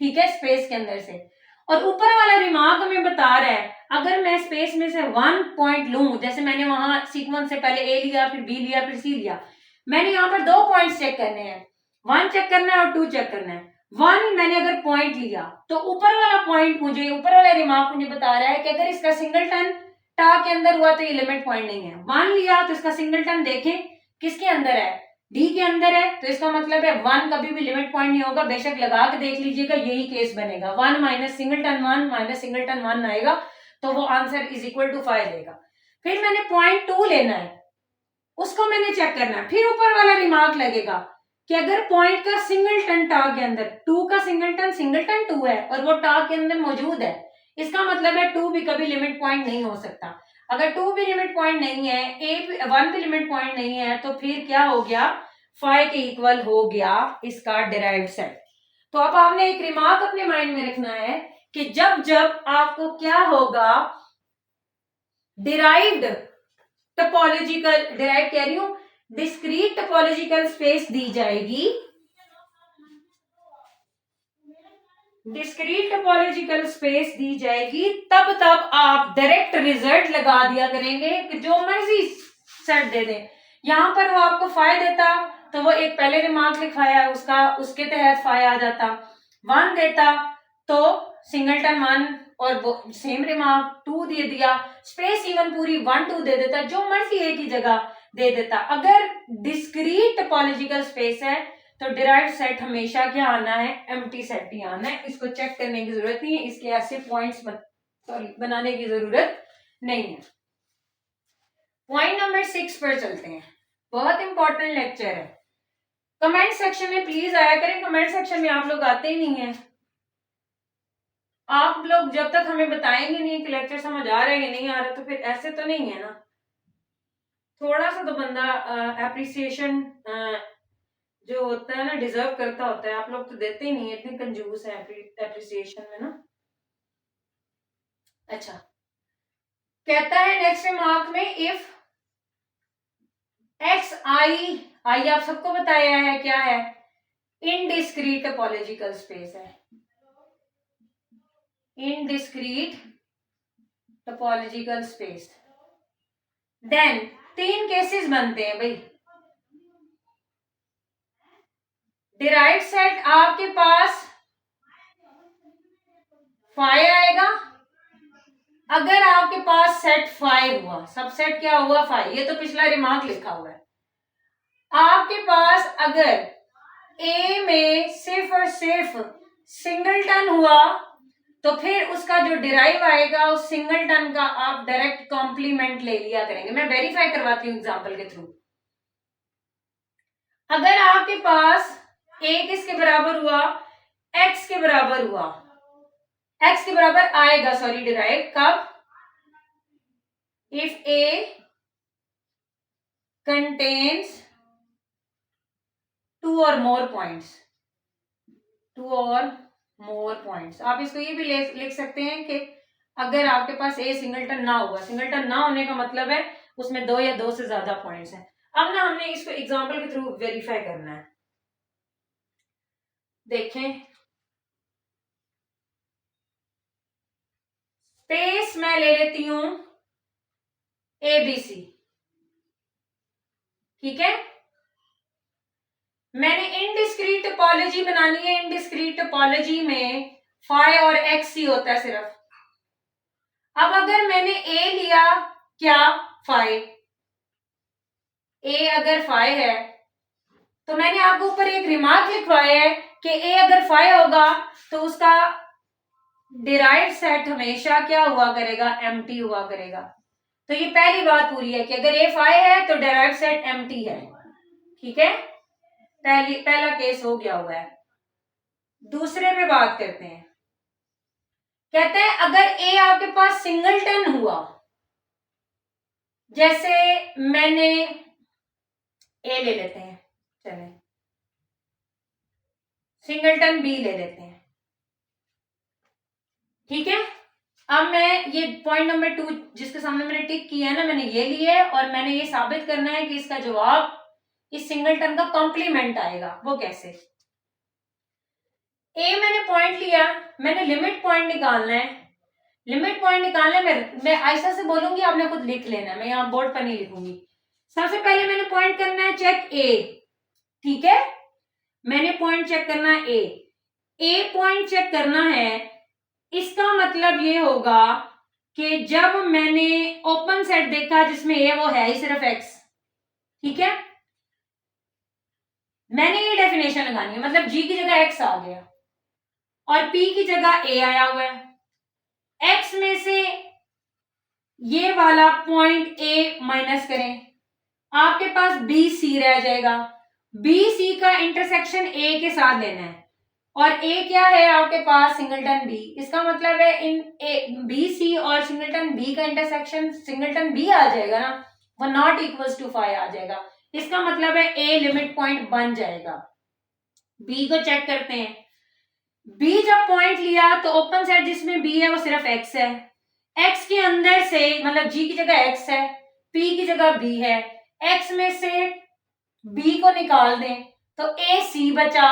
Speaker 1: ठीक है, स्पेस के अंदर से। और ऊपर वाला रिमार्क हमें बता रहा है अगर मैं स्पेस में से 1 पॉइंट लूं, जैसे मैंने वहां सीक्वेंस से पहले ए लिया, फिर बी लिया, फिर सी लिया, मैंने यहाँ पर 2 पॉइंट्स चेक करने हैं, 1 चेक करना है और 2 चेक करना है। 1 मैंने अगर पॉइंट लिया तो ऊपर वाला पॉइंट मुझे, ऊपर वाला रिमार्क मुझे बता रहा है कि अगर इसका सिंगलटन टा के अंदर हुआ तो ये लिमिट पॉइंट नहीं है। 1 लिया तो इसका सिंगलटन देखें किसके अंदर है, डी के अंदर है, तो इसका मतलब है 1 कभी भी लिमिट पॉइंट नहीं होगा, बेशक लगा के देख लीजिएगा, यही केस बनेगा। 1 माइनस सिंगलटन 1 माइनस सिंगलटन 1 आएगा तो वो आंसर इज इक्वल टू 5 देगा। फिर मैंने पॉइंट 2 लेना है, उसको मैंने चेक करना है, फिर ऊपर वाला रिमार्क लगेगा कि अगर पॉइंट का सिंगलटन टा के अंदर, 2 का सिंगलटन 2 है और वो टा के अंदर मौजूद है, इसका मतलब है 2 भी कभी लिमिट पॉइंट नहीं हो सकता। अगर 2 भी लिमिट पॉइंट नहीं है, 1 भी लिमिट पॉइंट नहीं है, तो फिर क्या हो गया, 5 के इक्वल हो गया इसका डिराइव्ड सेट। तो अब आपने एक रिमार्क अपने माइंड में रखना है कि जब जब आपको क्या होगा, डिराइव्ड टोपोलॉजिकल, डिराइव कह रही हूं, डिस्क्रीट टोपोलॉजिकल स्पेस दी जाएगी, डिस्क्रीट टोपोलॉजिकल स्पेस दी जाएगी, तब तब आप डायरेक्ट रिजल्ट लगा दिया करेंगे कि जो मर्जी सेट दे दें। यहां पर वो आपको 5 देता तो वो एक पहले रिमार्क लिखाया है उसका, उसके तहत 5 आ जाता। 1 देता तो सिंगलटन 1 और वो सेम रिमार्क, 2 दे दिया, स्पेस इवन पूरी 1 2 दे देता, जो मर्जी एक ही जगह दे देता। अगर डिस्क्रीट टोपोलॉजिकल स्पेस है तो डिराइव्ड सेट हमेशा क्या आना है, एम्प्टी सेट ही आना है। इसको चेक करने की जरूरत नहीं है, इसके ऐसे पॉइंट्स बनाने की जरूरत नहीं है। पॉइंट नंबर 6 पर चलते हैं, बहुत इंपॉर्टेंट लेक्चर है। कमेंट सेक्शन में प्लीज आया करें, कमेंट सेक्शन में आप लोग आते ही नहीं है। आप लोग जब तक हमें बताएंगे नहीं कि लेक्चर समझ आ रहा है या नहीं आ रहा, तो फिर ऐसे तो नहीं है ना, थोड़ा सा तो बंदा एप्रिसिएशन जो होता है ना, डिजर्व करता होता है। आप लोग तो देते ही नहीं है, इतने कंजूस है एप्रिसिएशन में ना। अच्छा, कहता है नेक्स्ट रिमार्क में, इफ एक्स आई आप सबको बताया है क्या है, इनडिस्क्रीट टोपोलॉजिकल स्पेस है, indiscrete topological space. Then 3 cases बनते हैं भाई। डिराइव्ड सेट आपके पास 5 आएगा अगर आपके पास सेट 5 हुआ, सबसेट क्या हुआ 5, ये तो पिछला रिमार्क लिखा हुआ है। आपके पास अगर ए में सिर्फ और सिर्फ सिंगलटन हुआ तो फिर उसका जो डिराइव आएगा उस सिंगलटन का आप डायरेक्ट कॉम्प्लीमेंट ले लिया करेंगे। मैं वेरीफाई करवाती हूँ एग्जांपल के थ्रू। अगर आपके पास ए किसके बराबर हुआ, एक्स के बराबर हुआ, एक्स के बराबर आएगा, सॉरी डिराइव कब, if A contains 2 or more points, 2 or more points। आप इसको ये भी लिख सकते हैं कि अगर आपके पास ए सिंगलटन ना हुआ, सिंगलटन ना होने का मतलब है उसमें 2 या 2 से ज्यादा पॉइंट्स हैं। अब ना हमने इसको एग्जांपल के थ्रू वेरीफाई करना है। देखें, स्पेस मैं ले लेती हूं ABC, ठीक है। मैंने इनडिस्क्रीट टोपोलॉजी बनानी है, इनडिस्क्रीट टोपोलॉजी में फाई और एक्स ही होता है सिर्फ। अब अगर मैंने ए लिया, क्या फाई, ए अगर 5 है तो मैंने आपको ऊपर एक रिमार्क लिखवाया है कि ए अगर 5 होगा तो उसका डिराइव्ड सेट हमेशा क्या हुआ करेगा, एम्प्टी हुआ करेगा। तो ये पहली बात पूरी है कि अगर ए 5 है तो डिराइव्ड सेट एम्प्टी है, ठीक है। पहला केस हो गया हुआ है। दूसरे पे बात करते हैं। कहते हैं अगर ए आपके पास सिंगलटन हुआ, जैसे मैंने ए ले लेते हैं, चले सिंगलटन बी ले लेते हैं, ठीक है। अब मैं ये पॉइंट नंबर 2 जिसके सामने मैंने टिक किया है ना, मैंने ये लिया है और मैंने ये साबित करना है कि इसका जवाब इस सिंगलटन का कॉम्प्लीमेंट आएगा। वो कैसे? ए मैंने पॉइंट लिया, मैंने लिमिट पॉइंट निकालना है। लिमिट पॉइंट निकालना है, मैं ऐसा से बोलूंगी, आपने खुद लिख लेना, मैं यहाँ बोर्ड पर नहीं लिखूंगी। सबसे पहले मैंने पॉइंट करना है चेक ए, ठीक है। मैंने पॉइंट चेक करना है ए पॉइंट चेक करना है। इसका मतलब ये होगा कि जब मैंने ओपन सेट देखा जिसमें ए वो है ही सिर्फ एक्स, ठीक है, मैंने ये डेफिनेशन लगानी है, मतलब जी की जगह एक्स आ गया और पी की जगह ए आया हुआ है। एक्स में से ये वाला पॉइंट ए माइनस करें, आपके पास बी सी रह जाएगा। बी सी का इंटरसेक्शन ए के साथ लेना है और ए क्या है आपके पास? Singleton B. इसका मतलब है इन ए बी सी और सिंगलटन बी का इंटरसेक्शन सिंगलटन बी आ जाएगा ना, वो नॉट इक्वल्स टू 5 आ जाएगा। इसका मतलब है ए लिमिट पॉइंट बन जाएगा। बी को चेक करते हैं। बी जब पॉइंट लिया तो ओपन सेट जिसमें बी है वो सिर्फ एक्स है। एक्स के अंदर से मतलब जी की जगह एक्स है, पी की जगह बी है, एक्स में से बी को निकाल दें तो ए सी बचा।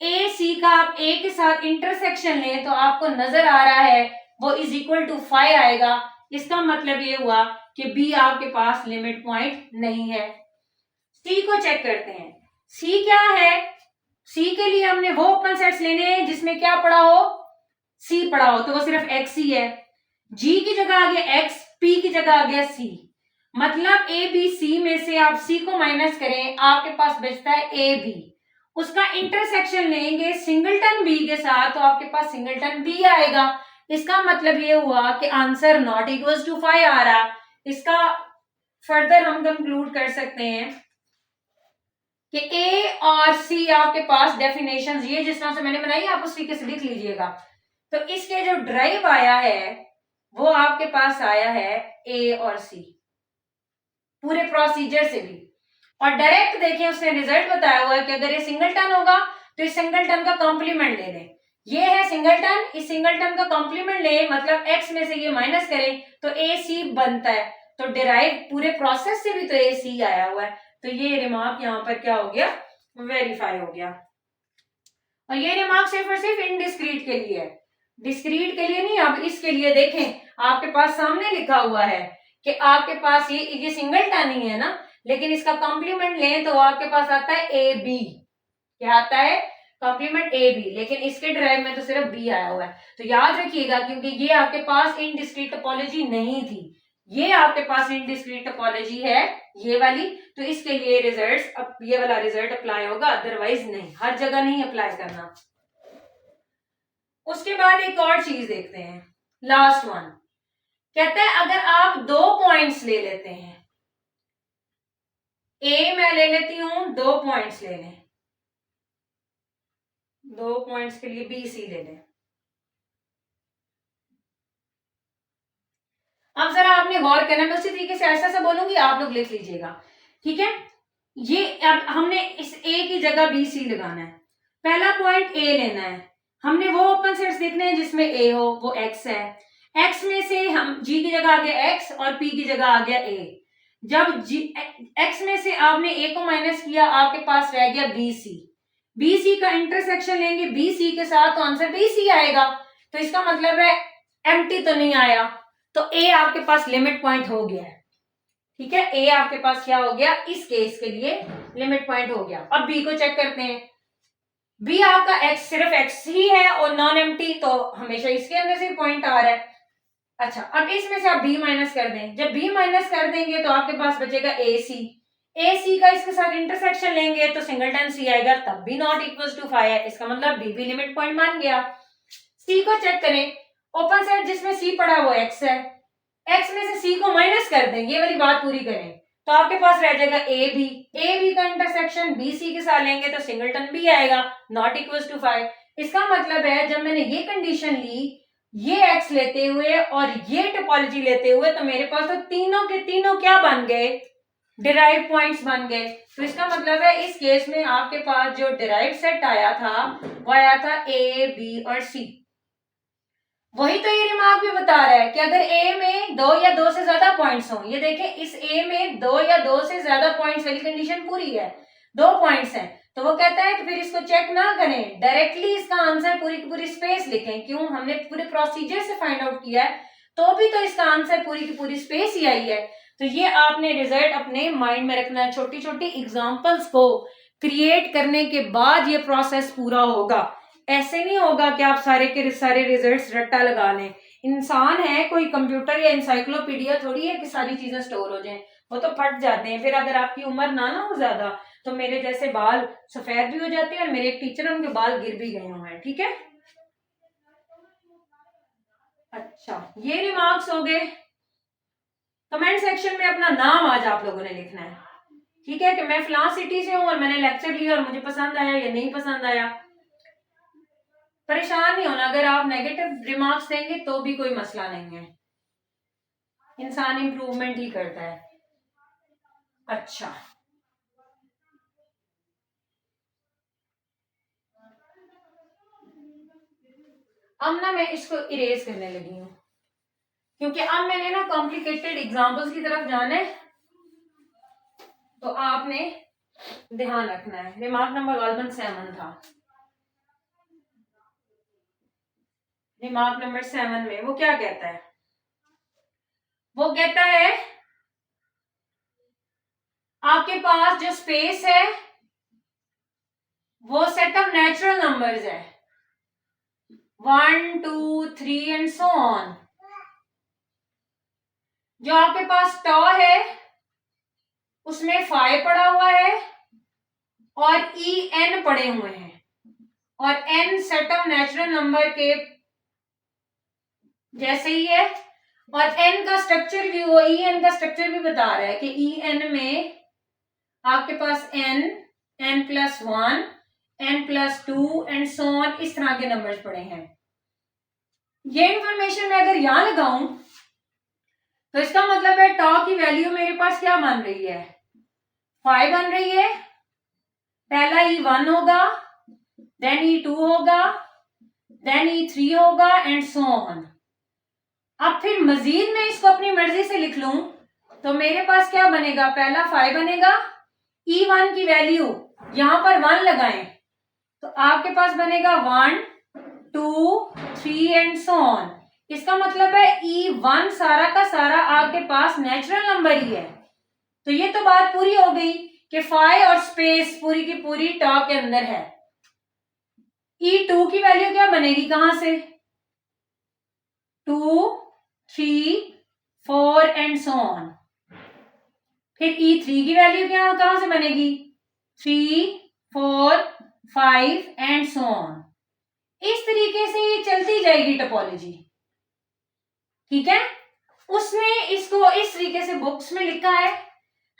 Speaker 1: ए सी का आप ए के साथ इंटरसेक्शन लें तो आपको नजर आ रहा है वो इज इक्वल टू 5 आएगा। इसका मतलब ये हुआ कि बी आपके पास लिमिट पॉइंट नहीं है। सी को चेक करते हैं। सी क्या है? सी के लिए हमने वो ओपन सेट्स लेने हैं जिसमें क्या पड़ा हो? सी पड़ा हो, तो वो सिर्फ एक्स ही है। जी की जगह आ गया एक्स, पी की जगह आ गया सी, मतलब ए बी सी में से आप सी को माइनस करें, आपके पास बचता है ए बी। उसका इंटरसेक्शन लेंगे सिंगलटन बी के साथ तो आपके पास सिंगलटन बी आएगा। इसका मतलब ये हुआ कि आंसर नॉट इक्वल्स टू 5 आ रहा। इसका फर्दर हम कंक्लूड कर सकते हैं कि ए और सी आपके पास डेफिनेशंस ये जिस तरह से मैंने बनाई आप उस तरीके से लिख लीजिएगा। तो इसके जो ड्राइव आया है वो आपके पास आया है ए और सी पूरे प्रोसीजर से भी। और डायरेक्ट देखें उसने रिजल्ट बताया हुआ है कि अगर ये सिंगलटन होगा तो इस सिंगलटन का कॉम्प्लीमेंट ले लें। ये है सिंगलटन, इस सिंगलटन का कॉम्प्लीमेंट ले मतलब एक्स में से ये माइनस करें तो ए सी बनता है। तो डिराइव पूरे प्रोसेस से भी तो ए सी आया हुआ है। तो ये रिमार्क यहाँ पर क्या हो गया? वेरीफाई हो गया। और ये रिमार्क सिर्फ और सिर्फ इनडिस्क्रीट के लिए है, डिस्क्रीट के लिए नहीं। अब इसके लिए देखें आपके पास सामने लिखा हुआ है कि आपके पास ये सिंगलटन ही है ना, लेकिन इसका कॉम्प्लीमेंट लें तो आपके पास आता है ए बी। क्या आता है? कॉम्प्लीमेंट ए बी, लेकिन इसके ड्राइव में तो सिर्फ बी आया हुआ है। तो याद रखिएगा क्योंकि ये आपके पास इनडिस्क्रीट टोपोलॉजी नहीं थी, ये आपके पास इनडिस्क्रीट टोपोलॉजी है ये वाली, तो इसके लिए रिजल्ट्स अब ये वाला रिजल्ट अप्लाई होगा, अदरवाइज नहीं, हर जगह नहीं अप्लाई करना। उसके बाद एक और चीज देखते हैं, लास्ट वन। कहता है अगर आप 2 पॉइंट्स ले लेते हैं, ए मैं ले लेती हूं, 2 पॉइंट्स ले लें, 2 पॉइंट्स के लिए बी सी ले लें। अब जरा आपने गौर करना, मैं उसी तरीके से ऐसा सा बोलूंगी, आप लोग लिख लीजिएगा, ठीक है। ये अब हमने इस ए की जगह बी सी लगाना है। पहला पॉइंट ए लेना है, हमने वो ओपन सेट्स देखने हैं जिसमें ए हो, वो एक्स है। एक्स में से हम जी की जगह आ गया एक्स और पी की जगह आ गया ए। जब जी एक्स में से आपने ए को माइनस किया आपके पास रह गया बी सी। बी सी का इंटरसेक्शन लेंगे बी सी के साथ तो आंसर बी सी आएगा। तो इसका मतलब है एम्प्टी तो नहीं आया, तो ए आपके पास लिमिट पॉइंट हो गया है, ठीक है। ए आपके पास क्या हो गया? इस केस के लिए लिमिट पॉइंट हो गया। अब बी को चेक करते हैं। बी आपका एक्स सिर्फ एक्स ही है और नॉन एम्प्टी, तो हमेशा इसके अंदर से पॉइंट आ रहा है। अच्छा, अब इसमें से आप बी माइनस कर दें, जब बी माइनस कर देंगे तो आपके पास बचेगा ए सी। ए सी का इसके साथ इंटरसेक्शन लेंगे तो सिंगलटन सी आएगा, तब भी नॉट इक्वल टू 5 है, इसका मतलब बी भी लिमिट पॉइंट मान गया। सी को चेक करें, ओपन सेट जिसमें सी पड़ा वो एक्स है, एक्स में से सी को माइनस कर दें, ये वाली बात पूरी करें तो आपके पास रह जाएगा ए बी का इंटरसेक्शन बी सी के साथ लेंगे तो सिंगलटन बी आएगा, नॉट इक्वल टू 5। इसका मतलब है जब मैंने ये कंडीशन ली ये x लेते हुए और ये टोपोलॉजी लेते हुए, तो मेरे पास तो तीनों के तीनों क्या बन गए, डिराइव पॉइंट्स बन गए। तो इसका मतलब है इस केस में आपके पास जो डिराइव सेट आया था वो आया था ए, बी और सी। वही तो ये रिमार्क भी बता रहा है कि अगर ए में 2 या 2 से ज्यादा पॉइंट्स हों, ये देखें इस ए में 2 या 2 से ज्यादा पॉइंट्स वाली कंडीशन पूरी है, 2 पॉइंट्स हैं, तो वो कहता है कि फिर इसको चेक ना करें, डायरेक्टली इसका आंसर पूरी की पूरी स्पेस लिखें। क्यों? हमने पूरे प्रोसीजर से फाइंड आउट किया है, तो भी तो इसका आंसर पूरी की पूरी स्पेस ही आई है। तो ये आपने रिजल्ट अपने माइंड में रखना है, छोटी छोटी एग्जाम्पल्स को क्रिएट करने के बाद ये प्रोसेस पूरा होगा। ऐसे नहीं होगा कि आप सारे के सारे रिजल्ट्स रट्टा लगा लें। इंसान है, कोई कंप्यूटर या इंसाइक्लोपीडिया थोड़ी है कि सारी चीजें स्टोर हो जाएं, वो तो फट जाते हैं। फिर अगर आपकी उम्र ना हो ज्यादा, तो मेरे जैसे बाल सफेद भी हो जाते हैं, और मेरे एक टीचर है उनके बाल गिर भी गए हुए हैं, ठीक है। अच्छा, ये रिमार्क्स हो गए। कमेंट सेक्शन में अपना नाम आज आप लोगों ने लिखना है, ठीक है, कि मैं फलां सिटी से हूं और मैंने लेक्चर लिया और मुझे पसंद आया या नहीं पसंद आया। परेशान नहीं होना, अगर आप नेगेटिव रिमार्क्स देंगे तो भी कोई मसला नहीं है, इंसान इंप्रूवमेंट ही करता है। अच्छा, अब ना मैं इसको इरेज करने लगी हूं, क्योंकि अब मैंने ना कॉम्प्लिकेटेड एग्जांपल्स की तरफ जाना है, तो आपने ध्यान रखना है। रिमार्क नंबर गालबन 7 था। रिमार्क नंबर 7 में वो क्या कहता है? वो कहता है आपके पास जो स्पेस है वो सेट ऑफ नेचुरल नंबर्स है, 1 2 3 एंड सो ऑन। जो आपके पास टॉ है उसमें 5 पड़ा हुआ है और ई एन पड़े हुए हैं, और N set of natural number के जैसे ही है, और एन का स्ट्रक्चर भी, वो ई एन का स्ट्रक्चर भी बता रहा है कि ई एन में आपके पास N, N plus 1, N plus 2 and so on, इस तरह के नंबर्स पड़े हैं। ये इंफॉर्मेशन मैं अगर यहां लगाऊं तो इसका मतलब है टॉ की वैल्यू मेरे पास क्या बन रही है, 5 बन रही है। पहला ई 1 होगा, देन ई 2 होगा, देन ई 3 होगा एंड सो ऑन। अब फिर मजीद मैं इसको अपनी मर्जी से लिख लूं तो मेरे पास क्या बनेगा, पहला 5 बनेगा, E1 की वैल्यू यहां पर 1 लगाएं तो आपके पास बनेगा 1 2 3 एंड सो ऑन। इसका मतलब है E1 सारा का सारा आपके पास नेचुरल नंबर ही है। तो ये तो बात पूरी हो गई कि 5 और स्पेस पूरी की पूरी टॉ के अंदर है। E2 की वैल्यू क्या बनेगी, कहां से, 2 3 4 एंड सो ऑन। फिर E3 की वैल्यू क्या कहां से बनेगी, 3 4 5 एंड सो ऑन। इस तरीके से ये चलती जाएगी टोपोलॉजी, ठीक है। उसने इसको इस तरीके से बुक्स में लिखा है,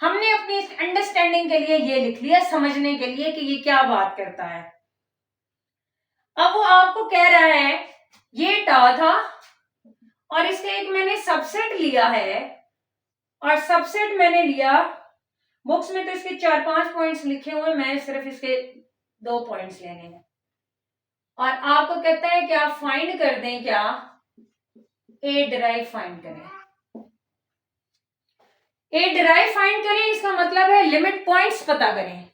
Speaker 1: हमने अपनी अंडरस्टैंडिंग के लिए ये लिख लिया, समझने के लिए कि ये क्या बात करता है। अब वो आपको कह रहा है ये टॉ था और इसका एक मैंने सबसेट लिया है, और सबसेट मैंने लिया, बुक्स में तो इसके 4-5 पॉइंट्स लिखे हुए, मैं सिर्फ इसके 2 पॉइंट्स लेने हैं। और आपको कहता है कि आप फाइंड कर दें, क्या, ए डिराइव फाइंड करें। ए डिराइव फाइंड करें इसका मतलब है लिमिट पॉइंट्स पता करें।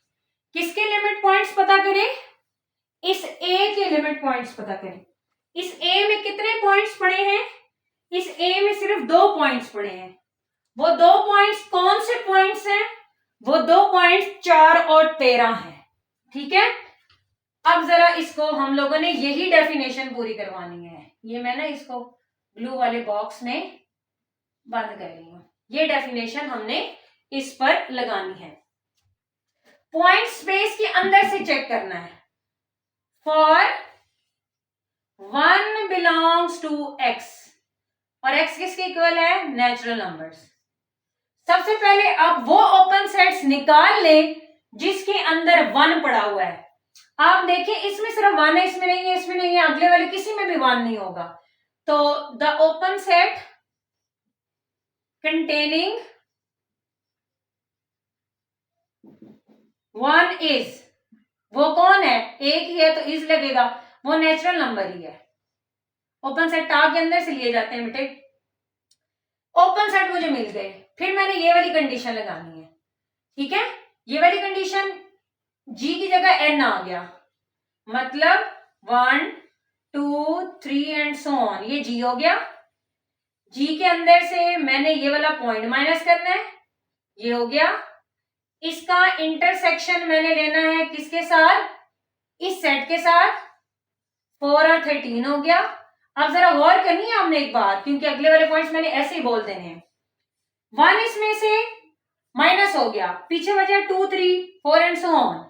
Speaker 1: किसके लिमिट पॉइंट्स पता करें, इस ए के लिमिट पॉइंट्स पता करें। इस ए में कितने पॉइंट्स पड़े हैं, इस ए में सिर्फ 2 पॉइंट्स पड़े हैं। वो 2 पॉइंट्स कौन से पॉइंट्स हैं, वो 2 पॉइंट्स 4 और 13 हैं, ठीक है। अब जरा इसको हम लोगों ने यही डेफिनेशन पूरी करवानी है। ये मैं ना इसको ब्लू वाले बॉक्स में बंद कर रही हूं, ये डेफिनेशन हमने इस पर लगानी है। पॉइंट स्पेस के अंदर से चेक करना है। फॉर 1 बिलोंग्स टू x, और x किसके इक्वल है, नेचुरल नंबर्स। सबसे पहले आप वो ओपन सेट्स निकाल लें जिसके अंदर 1 पड़ा हुआ है। आप देखें इसमें सिर्फ 1 है, इसमें नहीं है, इसमें नहीं है, अगले वाले किसी में भी 1 नहीं होगा। तो the open set containing 1 is, वो कौन है, एक ही है तो इज लगेगा, वो नेचुरल नंबर ही है। ओपन सेट टा के अंदर से लिए जाते हैं बेटे। ओपन सेट मुझे मिल गए, फिर मैंने ये वाली कंडीशन लगानी है, ठीक है। ये वाली कंडीशन, जी की जगह एन आ गया, मतलब 1 2 3 एंड सो ऑन, ये जी हो गया। जी के अंदर से मैंने ये वाला पॉइंट माइनस करना है, ये हो गया। इसका इंटरसेक्शन मैंने लेना है किसके साथ, इस सेट के साथ, 4 और 13 हो गया। अब जरा गौर करनी है आपने एक बात, क्योंकि अगले वाले पॉइंट्स मैंने ऐसे ही बोल देने हैं। 1 इसमें से माइनस हो गया, पीछे बचा 2 3 4 एंड सो ऑन।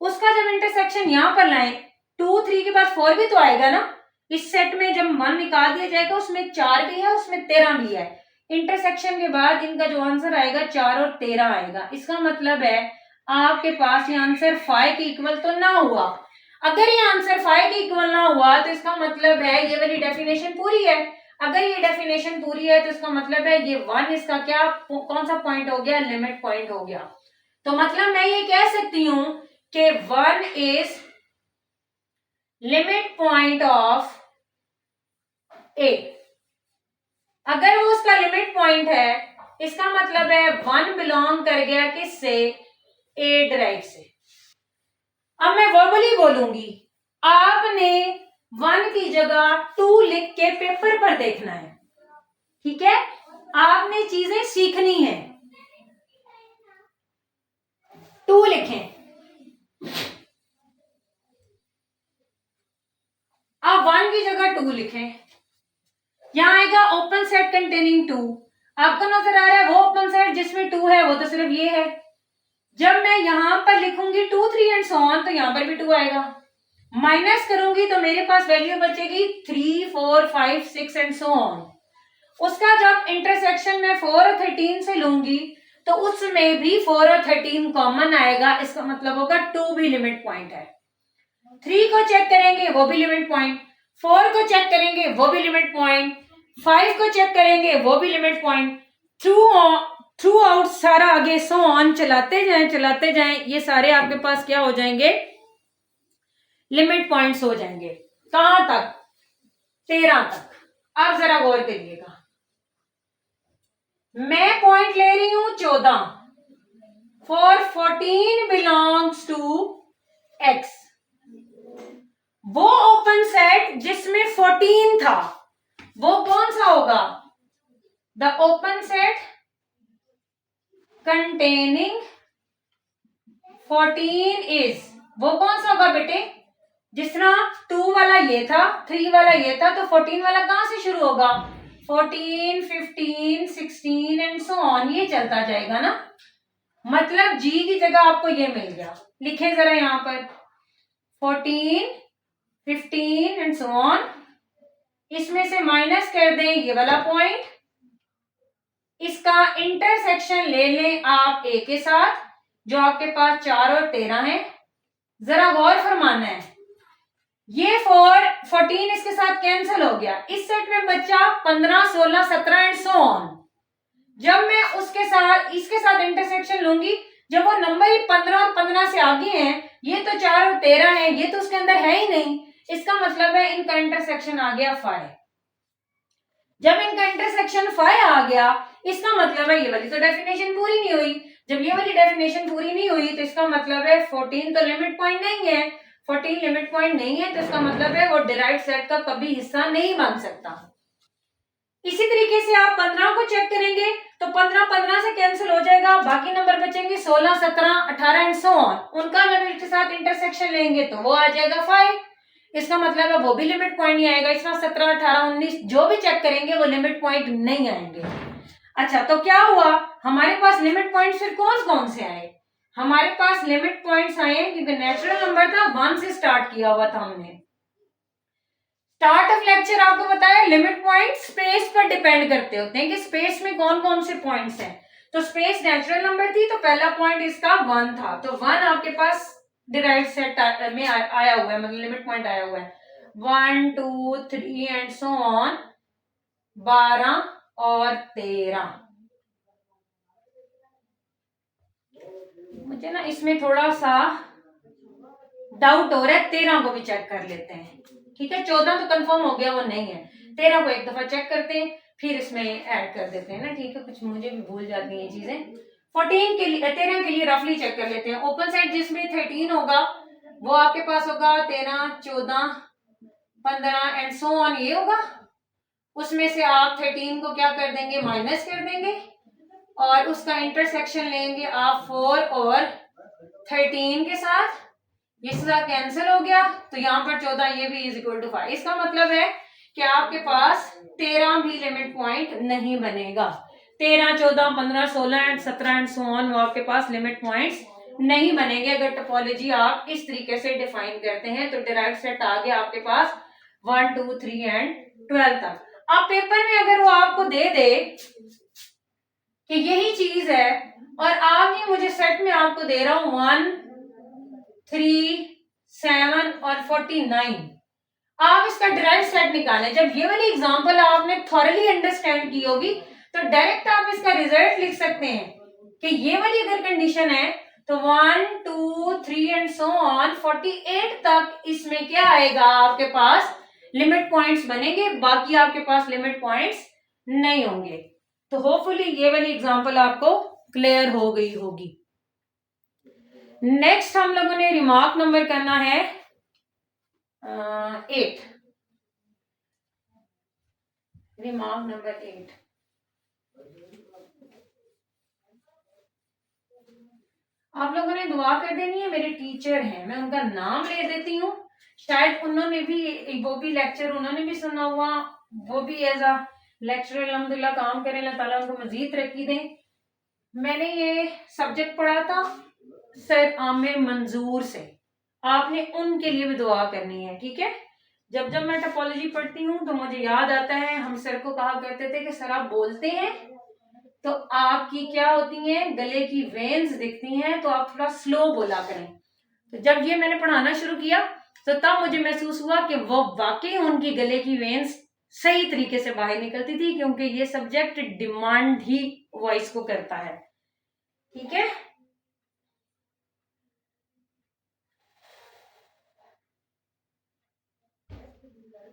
Speaker 1: उसका जब इंटरसेक्शन यहां पर लाएं, 2 3 के बाद 4 भी तो आएगा ना। इस सेट में जब 1 निकाल दिया जाएगा, उसमें 4 भी है, उसमें 13 भी है। इंटरसेक्शन के बाद इनका जो आंसर आएगा 4 और 13 आएगा। इसका मतलब है आपके पास ये आंसर 5 के इक्वल तो ना हुआ। अगर ये आंसर 5 के इक्वल ना हुआ तो इसका मतलब है ये वाली डेफिनेशन पूरी है। अगर ये डेफिनेशन पूरी है तो इसका मतलब है ये 1 इसका क्या, कौन सा पॉइंट हो गया, लिमिट पॉइंट हो गया। तो मतलब मैं ये कह सकती हूं कि 1 इज लिमिट पॉइंट ऑफ ए। अगर वो उसका लिमिट पॉइंट है, इसका मतलब है 1 बिलोंग कर गया किससे, ए ड्राइव से। अब मैं वर्बली बोलूंगी, आपने 1 की जगह 2 लिख के पेपर पर देखना है, ठीक है। आपने चीजें सीखनी है। 2 लिखें, आप 1 की जगह 2 लिखें। यहां आएगा ओपन सेट कंटेनिंग 2। आपको नजर आ रहा है वो ओपन सेट जिसमें 2 है, वो तो सिर्फ ये है। जब मैं यहां पर लिखूंगी 2 3 एंड सो ऑन, तो यहां पर भी 2 आएगा। माइनस करूंगी तो मेरे पास वैल्यू बचेगी 3 4 5 6 एंड सो ऑन। उसका जब इंटरसेक्शन में 4 और 13 से लूंगी तो उसमें भी 4 और 13 कॉमन आएगा। इसका मतलब होगा 2 भी लिमिट पॉइंट है। 3 को चेक करेंगे वो भी लिमिट पॉइंट, 4 को चेक करेंगे वो भी लिमिट पॉइंट, 5 को चेक करेंगे वो भी लिमिट पॉइंट। थ्रू आउट सारा आगे सो ऑन चलाते जाएं, ये सारे आपके पास क्या हो जाएंगे, लिमिट पॉइंट्स हो जाएंगे। कहां तक, 13 तक। अब जरा गौर करिएगा, मैं पॉइंट ले रही हूं 14, फॉर 14 बिलोंग्स टू एक्स। वो ओपन सेट जिसमें 14 था वो कौन सा होगा, the open set containing 14 is, वो कौन सा होगा बेटे, जिस तरह 2 वाला ये था, 3 वाला ये था, तो 14 वाला कहां से शुरू होगा, 14 15 16 एंड सो ऑन, ये चलता जाएगा ना। मतलब जी की जगह आपको ये मिल गया। लिखें जरा यहां पर 14 15 एंड सो ऑन। इसमें से माइनस कर दें ये वाला पॉइंट, इसका इंटरसेक्शन ले लें आप ए के साथ, जो आपके पास 4 और 13 है। जरा गौर फरमाना है, ये 14 इसके साथ कैंसिल हो गया, इस सेट में बचा 15 16 17 एंड सो ऑन। जब मैं उसके साथ इसके साथ इंटरसेक्शन लूंगी, जब वो नंबर ही 15 और 15 से आगे हैं, ये तो 4 और 13 है, ये तो उसके अंदर है ही नहीं। इसका मतलब है इनका इंटरसेक्शन आ गया 5। जब इनका इंटरसेक्शन 5 आ गया, इसका मतलब है ये वाली तो डेफिनेशन पूरी नहीं हुई। जब ये वाली डेफिनेशन पूरी नहीं हुई तो इसका मतलब है 14 तो लिमिट पॉइंट नहीं है। 14 लिमिट पॉइंट नहीं है तो इसका मतलब है वो डिराइव्ड सेट का कभी हिस्सा नहीं बन सकता। इसी तरीके से आप 15 को चेक करेंगे तो 15 15 से कैंसिल हो जाएगा, बाकी नंबर बचेंगे 16 17 18 एंड सो ऑन। उनका जब इसके साथ इंटरसेक्शन लेंगे तो वो आ जाएगा 5। इसका मतलब है वो भी लिमिट पॉइंट नहीं आएगा। इसमें 17 18 19 जो भी चेक करेंगे वो लिमिट पॉइंट नहीं आएंगे। अच्छा, तो क्या हुआ, हमारे पास लिमिट पॉइंट फिर कौन कौन से आए, हमारे पास लिमिट पॉइंट्स आए क्योंकि नेचुरल नंबर था, 1 से स्टार्ट किया हुआ था हमने। स्टार्ट ऑफ लेक्चर आपको बताया लिमिट पॉइंट स्पेस पर डिपेंड करते होते हैं कि स्पेस में कौन कौन से पॉइंट्स हैं। तो स्पेस नेचुरल नंबर थी तो पहला पॉइंट इसका 1 था, तो 1 आपके पास डिराइव्ड सेट में आया हुआ है, मतलब लिमिट पॉइंट आया हुआ है 1 2 3 एंड सो ऑन। 12 और 13। मुझे ना इसमें थोड़ा सा डाउट हो रहा है, 13 को भी चेक कर लेते हैं। ठीक है, 14 तो कंफर्म हो गया वो नहीं है, 13 को एक दफा चेक करते हैं, फिर इसमें ऐड कर देते हैं ना। ठीक है, कुछ मुझे भी भूल जाती हैं ये चीजें। 14 के लिए 13 के लिए रफली चेक कर लेते हैं। ओपन साइड जिसमें 13 होगा वो आपके पास होगा 13, 14, 15 एंड सो ऑन, ये होगा। उसमें से आप 13 को क्या कर देंगे, माइनस कर देंगे, और उसका इंटरसेक्शन लेंगे आप 4 और 13 के साथ। ये सारा कैंसिल हो गया, तो यहाँ पर 14 ये भी इज इक्वल टू 5। इसका मतलब है कि आपके पास 13 भी लिमिट पॉइंट नहीं बनेगा। 13, 14, 15, 16 एंड 17 एंड सो ऑन वो आपके पास लिमिट पॉइंट्स नहीं बनेंगे अगर टोपोलॉजी आप इस तरीके से डिफाइन करते हैं। तो डिराइव्ड सेट आ गया आपके पास 1, 2, 3 एंड 12 तक। अब पेपर में अगर वो आपको दे दे कि यही चीज है और आप ये मुझे सेट में आपको दे रहा हूं 1, 3, 7 और 49, आप इसका डायरेक्ट सेट निकालें। जब ये वाली एग्जांपल आपने थॉरली अंडरस्टैंड की होगी तो डायरेक्ट आप इसका रिजल्ट लिख सकते हैं कि ये वाली अगर कंडीशन है तो 1, 2, 3 एंड सो ऑन 48 तक इसमें क्या आएगा, आपके पास लिमिट पॉइंट्स बनेंगे, बाकी आपके पास लिमिट पॉइंट्स नहीं होंगे। तो होपफुली ये वाली एग्जांपल आपको क्लियर हो गई होगी। नेक्स्ट हम लोगों ने रिमार्क नंबर करना है 8। Remark number 8। आप लोगों ने दुआ कर देनी है, मेरे टीचर हैं, मैं उनका नाम ले देती हूँ, शायद उन्होंने भी वो भी लेक्चर उन्होंने भी सुना हुआ, वो भी एज अ लेक्चरर अल्हम्दुलिल्लाह काम करें, अल्लाह ताला उनको मजीद तरक्की दें। मैंने ये सब्जेक्ट पढ़ा था सर आमिर मंजूर से, आपने उनके लिए भी दुआ करनी है। ठीक है, जब जब मैं टोपोलॉजी पढ़ती हूँ तो मुझे याद आता है हम सर को कहा करते थे कि सर आप बोलते हैं तो आपकी क्या होती हैं, गले की वेन्स दिखती हैं, तो आप थोड़ा स्लो बोला करें। तो जब ये मैंने पढ़ाना शुरू किया तो तब मुझे महसूस हुआ कि वो वाकई उनकी गले की वेन्स सही तरीके से बाहर निकलती थी, क्योंकि ये सब्जेक्ट डिमांड ही वॉइस को करता है। ठीक है,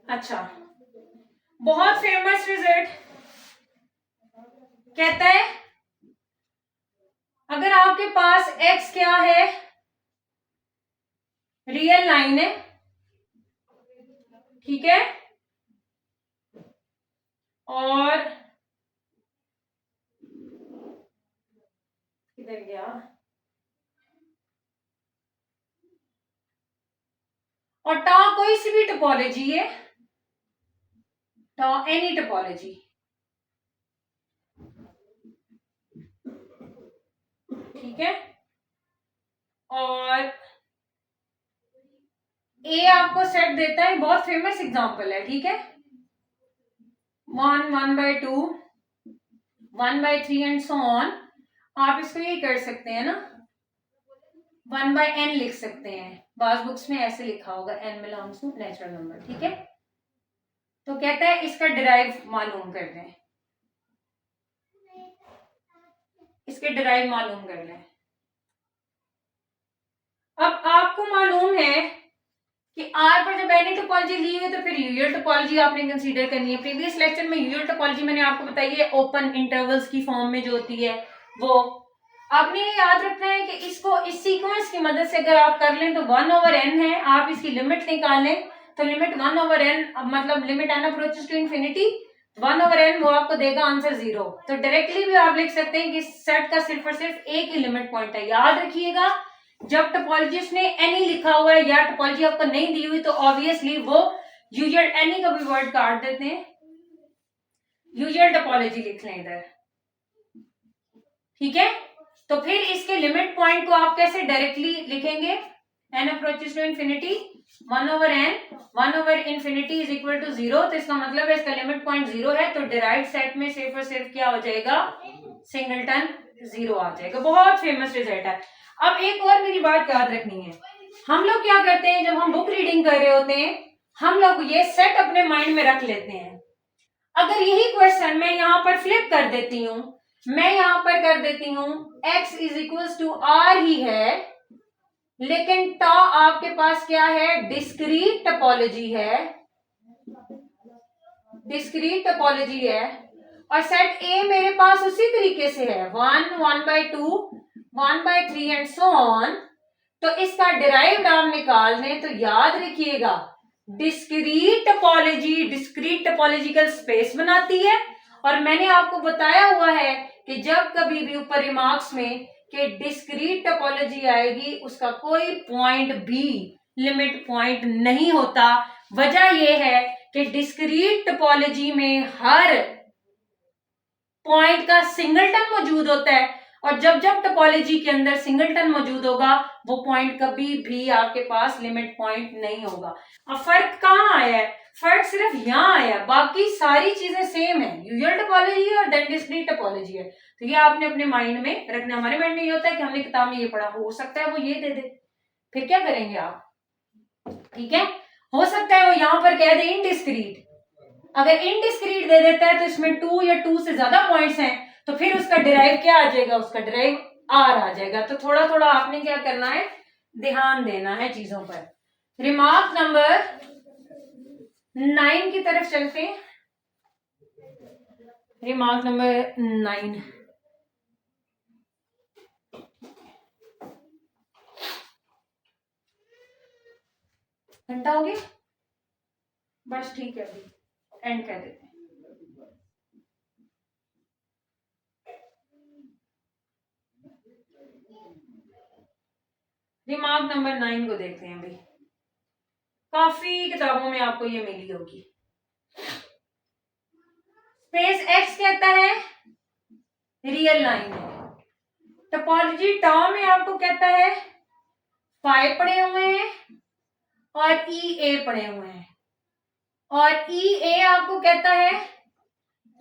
Speaker 1: अच्छा, बहुत फेमस रिजल्ट कहता है अगर आपके पास x क्या है, रियल लाइन है, ठीक है, और किधर गया, और टा कोई सी भी टोपोलॉजी है, टा एनी टोपोलॉजी, ठीक है, और ए आपको सेट देता है, बहुत फेमस एग्जांपल है। ठीक है, 1, 1/2, 1/3 एंड सो ऑन। आप इसको ये कर सकते हैं ना, 1/n लिख सकते हैं, बाज बुक्स में ऐसे लिखा होगा n belongs to natural number. ठीक है, तो कहता है इसका डिराइव मालूम कर लें, इसके डिराइव मालूम कर लें। अब आपको मालूम है कि आर पर जब एनी टोपोलॉजी ली है तो फिर यूजल टोपोलॉजी आपने कंसीडर करनी है। प्रीवियस लेक्चर में यूजल टोपोलॉजी मैंने आपको बताई है ओपन इंटरवल्स की फॉर्म में जो होती है, वो आपने ये याद रखना है कि इसको इस सीक्वेंस की मदद से अगर आप कर लें तो 1/n है, आप इसकी लिमिट निकाल लें तो लिमिट 1/n मतलब limit n approaches to infinity 1/n वो आपको देगा आंसर 0। तो डायरेक्टली भी आप लिख सकते हैं कि सेट का सिर्फ और सिर्फ एक ही लिमिट पॉइंट है। याद रखिएगा जब टोपोलॉजिस्ट ने एनी लिखा हुआ है या टोपोलॉजी आपको नहीं दी हुई तो ऑब्वियसली वो यूजुअल एनी का भी वर्ड काट देते हैं, यूजुअल टोपोलॉजी लिख लें इधर। ठीक है, तो फिर इसके लिमिट पॉइंट को आप कैसे डायरेक्टली लिखेंगे, n approaches to infinity 1/n 1/infinity is equal to 0। तो इसका मतलब है इसका लिमिट पॉइंट 0 है, तो डिराइव्ड सेट में सिर्फ और सिर्फ क्या हो जाएगा, सिंगलटन 0 आ जाएगा। बहुत फेमस रिजल्ट है। अब एक और मेरी बात याद रखनी है, हम लोग क्या करते हैं जब हम बुक रीडिंग कर रहे होते हैं, हम लोग ये सेट अपने माइंड में रख लेते हैं। अगर यही क्वेश्चन मैं यहाँ पर फ्लिप कर देती हूँ, मैं यहाँ पर कर देती हूँ x is equal to r ही है, लेकिन टॉ आपके पास क्या है, डिस्क्रीट टोपोलॉजी है, डिस्क्रीट टोपोलॉजी है, और सेट ए मेरे पास उसी तरीके से है 1, 1/2, 1/3 एंड सो ऑन। तो इसका डिराइव्ड आप निकाल दें तो याद रखिएगा डिस्क्रीट टोपोलॉजिकल स्पेस बनाती है। और मैंने आपको बताया हुआ है कि जब कभी भी ऊपर रिमार्क्स में कि डिस्क्रीट टोपोलॉजी आएगी उसका कोई पॉइंट भी लिमिट पॉइंट नहीं होता। वजह यह है कि डिस्क्रीट टोपोलॉजी में हर पॉइंट का सिंगलटन मौजूद होता है, और जब जब टोपोलॉजी के अंदर सिंगलटन मौजूद होगा वो पॉइंट कभी भी आपके पास लिमिट पॉइंट नहीं होगा। अब फर्क कहाँ आया है, फर्क सिर्फ यहाँ आया, बाकी सारी चीजें सेम है, यूजुअल टोपोलॉजी और देन डिस्क्रीट टोपोलॉजी है। तो ये आपने अपने माइंड में रखना। हमारे माइंड में ये होता है कि हमने किताब में ये पढ़ा, हो सकता है वो ये दे दे, फिर क्या करेंगे आप, ठीक है, हो सकता है वो यहाँ पर कह दे इनडिस्क्रीट। अगर इनडिस्क्रीट दे देता है तो इसमें 2 या 2 से ज्यादा पॉइंट्स हैं, तो फिर उसका डिराइव क्या आ जाएगा, उसका डिराइव आर आ जाएगा। तो थोड़ा थोड़ा आपने क्या करना है, ध्यान देना है चीजों पर। रिमार्क नंबर 9 की तरफ चलते हैं। रिमार्क नंबर 9, घंटा हो गया, बस ठीक है, अभी एंड कर देते हैं। रिमार्क नंबर 9 को देखते हैं। अभी काफी किताबों में आपको ये मिली होगी। स्पेस एक्स कहता है रियल लाइन है, टोपोलॉजी टॉ में आपको कहता है 5 पड़े हुए हैं और ई ए पड़े हुए हैं, और ई ए आपको कहता है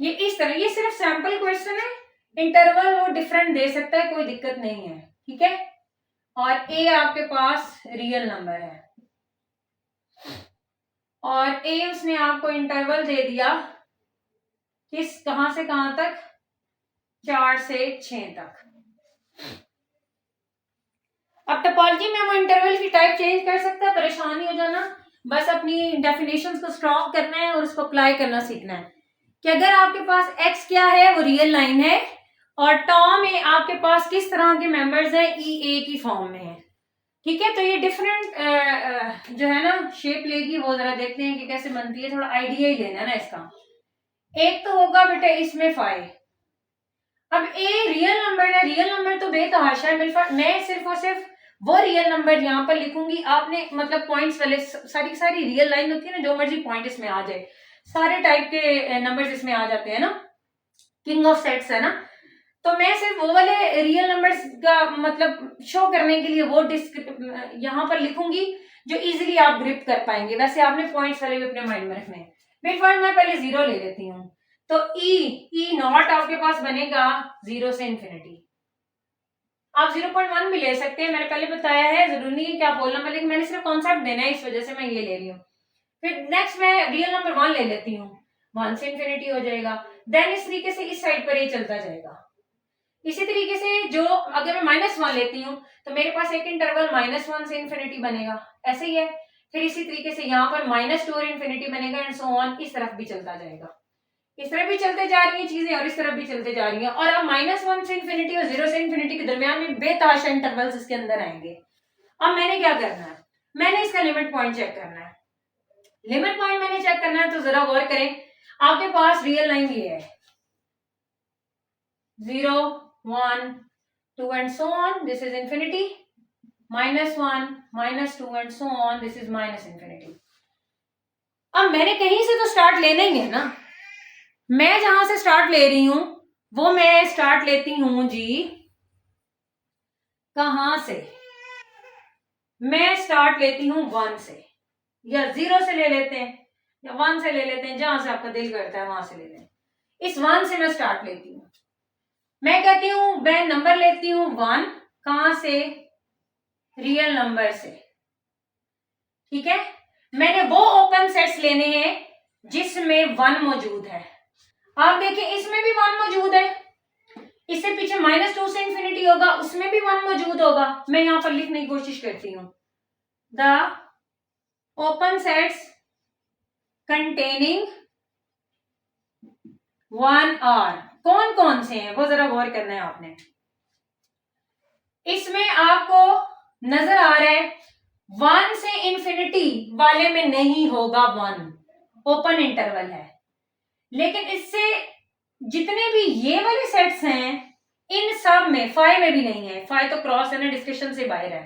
Speaker 1: ये इस तरह। ये सिर्फ सैंपल क्वेश्चन है, इंटरवल वो डिफरेंट दे सकता है, कोई दिक्कत नहीं है, ठीक है। और ए आपके पास रियल नंबर है, और ए उसने आपको इंटरवल दे दिया किस, कहां से कहां तक, 4 से 6 तक। अब टोपोलॉजी में वो इंटरवल की टाइप चेंज कर सकता है, परेशानी हो जाना, बस अपनी डेफिनेशंस को स्ट्रॉन्ग करना है और उसको अप्लाई करना सीखना है कि अगर आपके पास एक्स क्या है, वो रियल लाइन है, और टॉ में आपके पास किस तरह के मेंबर्स हैं, ई ए की फॉर्म में है, ठीक है। तो ये डिफरेंट जो है ना शेप लेगी, वो जरा देखते हैं कि कैसे बनती है, थोड़ा आइडिया ही लेना है ना इसका। एक तो होगा बेटा इसमें 5, अब ए रियल नंबर है, रियल नंबर तो बेतहाशा है, मैं सिर्फ और सिर्फ वो रियल नंबर यहाँ पर लिखूंगी। आपने मतलब पॉइंट्स वाले सारी सारी रियल लाइन होती है ना, जो मर्जी पॉइंट इसमें आ जाए, सारे टाइप के नंबर्स इसमें आ जाते हैं ना, किंग ऑफ सेट्स है ना। तो मैं सिर्फ वो वाले रियल नंबर्स का मतलब शो करने के लिए वो यहाँ पर लिखूंगी जो इजीली आप ग्रिप कर पाएंगे। वैसे आपने पॉइंट्स वाले भी अपने माइंड में रखने हैं। बिफोर मैं पहले 0 ले लेती हूँ, तो ई नॉट आपके पास बनेगा 0 से इंफिनिटी। आप 0.1 भी ले सकते हैं, मैंने पहले बताया है, जरूरी नहीं है कि आप होल नंबर, लेकिन मैंने सिर्फ कॉन्सेप्ट देना है, इस वजह से मैं ये ले रही हूँ। फिर नेक्स्ट मैं रियल नंबर 1 ले लेती हूँ, 1 से इंफिनिटी हो जाएगा। देन इस तरीके से इस साइड पर ये चलता जाएगा। इसी तरीके से जो अगर मैं -1 लेती हूँ तो मेरे पास एक इंटरवल -1 से इंफिनिटी बनेगा, ऐसे ही है। फिर इसी तरीके से यहाँ पर -2 और इंफिनिटी बनेगा, एंड सो ऑन, इस तरफ भी चलता जाएगा। इस तरफ भी चलते जा रही हैं चीजें और इस तरफ भी चलते जा रही हैं। और अब -1 से इंफिनिटी और 0 से इंफिनिटी के दरमियान में बेतहाशा इंटरवल्स इसके अंदर आएंगे। अब मैंने क्या करना है, मैंने इसका लिमिट पॉइंट चेक करना है। लिमिट पॉइंट मैंने चेक करना है तो जरा गौर करें, आपके पास रियल लाइन ये है 0, 1, 2 and so on, this is infinity, -1, -2 and so on, this is -infinity। अब मैंने कहीं से तो स्टार्ट लेना ही है ना, मैं जहां से स्टार्ट ले रही हूं वो मैं स्टार्ट लेती हूं जी, कहां से, मैं स्टार्ट लेती हूं 1 से, या 0 से ले लेते हैं, या 1 से ले लेते हैं, जहां से आपका दिल करता है वहां से ले लें। इस 1 से मैं स्टार्ट लेती हूं, मैं कहती हूं मैं नंबर लेती हूं 1, कहां से, रियल नंबर से, ठीक है। मैंने वो ओपन सेट्स लेने हैं जिसमें 1 मौजूद है, आप देखिए इसमें भी 1 मौजूद है, इससे पीछे -2 से इंफिनिटी होगा, उसमें भी 1 मौजूद होगा। मैं यहां पर लिखने की कोशिश करती हूं, the open sets containing 1 are. कौन कौन से हैं वो जरा गौर करना है आपने। इसमें आपको नजर आ रहा है 1 से इंफिनिटी वाले में नहीं होगा 1, ओपन इंटरवल है। लेकिन इससे जितने भी ये वाले सेट्स हैं इन सब में, 5 में भी नहीं है, 5 तो क्रॉस है ना, डिस्कशन से बाहर है।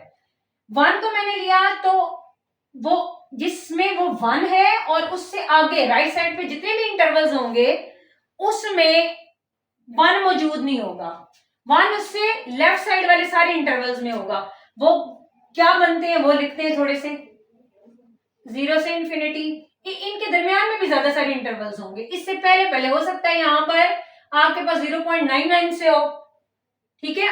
Speaker 1: 1 को मैंने लिया तो वो जिसमें वो 1 है और उससे आगे राइट साइड पे जितने भी इंटरवल्स होंगे उसमें 1 मौजूद नहीं होगा। 1 उससे लेफ्ट साइड वाले सारे इंटरवल्स में होगा। वो क्या बनते हैं वो लिखते हैं थोड़े से, 0 से इंफिनिटी, इनके दरमियान में भी ज्यादा सारे इंटरवल्स होंगे। इससे पहले पहले हो सकता है यहां पर आपके पास 0.99 से हो, ठीक है,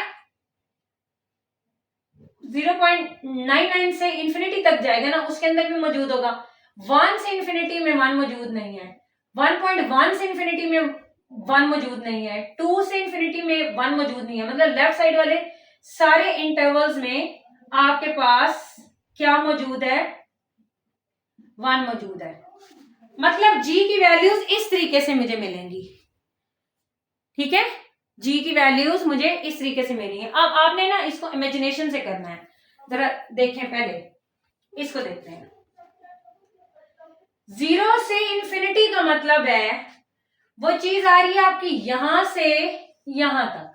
Speaker 1: 0.99 से इंफिनिटी तक जाएगा ना, उसके अंदर भी मौजूद होगा। 1 से इंफिनिटी में 1 मौजूद नहीं है, 1.1 से इंफिनिटी में 1 मौजूद नहीं है, 2 से इंफिनिटी में 1 मौजूद नहीं है। मतलब लेफ्ट साइड वाले सारे इंटरवल्स में आपके पास क्या मौजूद है, 1 मौजूद है। मतलब जी की वैल्यूज इस तरीके से मुझे मिलेंगी, ठीक है, जी की वैल्यूज मुझे इस तरीके से मिली है। अब आपने ना इसको इमेजिनेशन से करना है, जरा देखें, पहले इसको देखते हैं। 0 से इंफिनिटी का मतलब है वो चीज आ रही है आपकी यहां से यहां तक।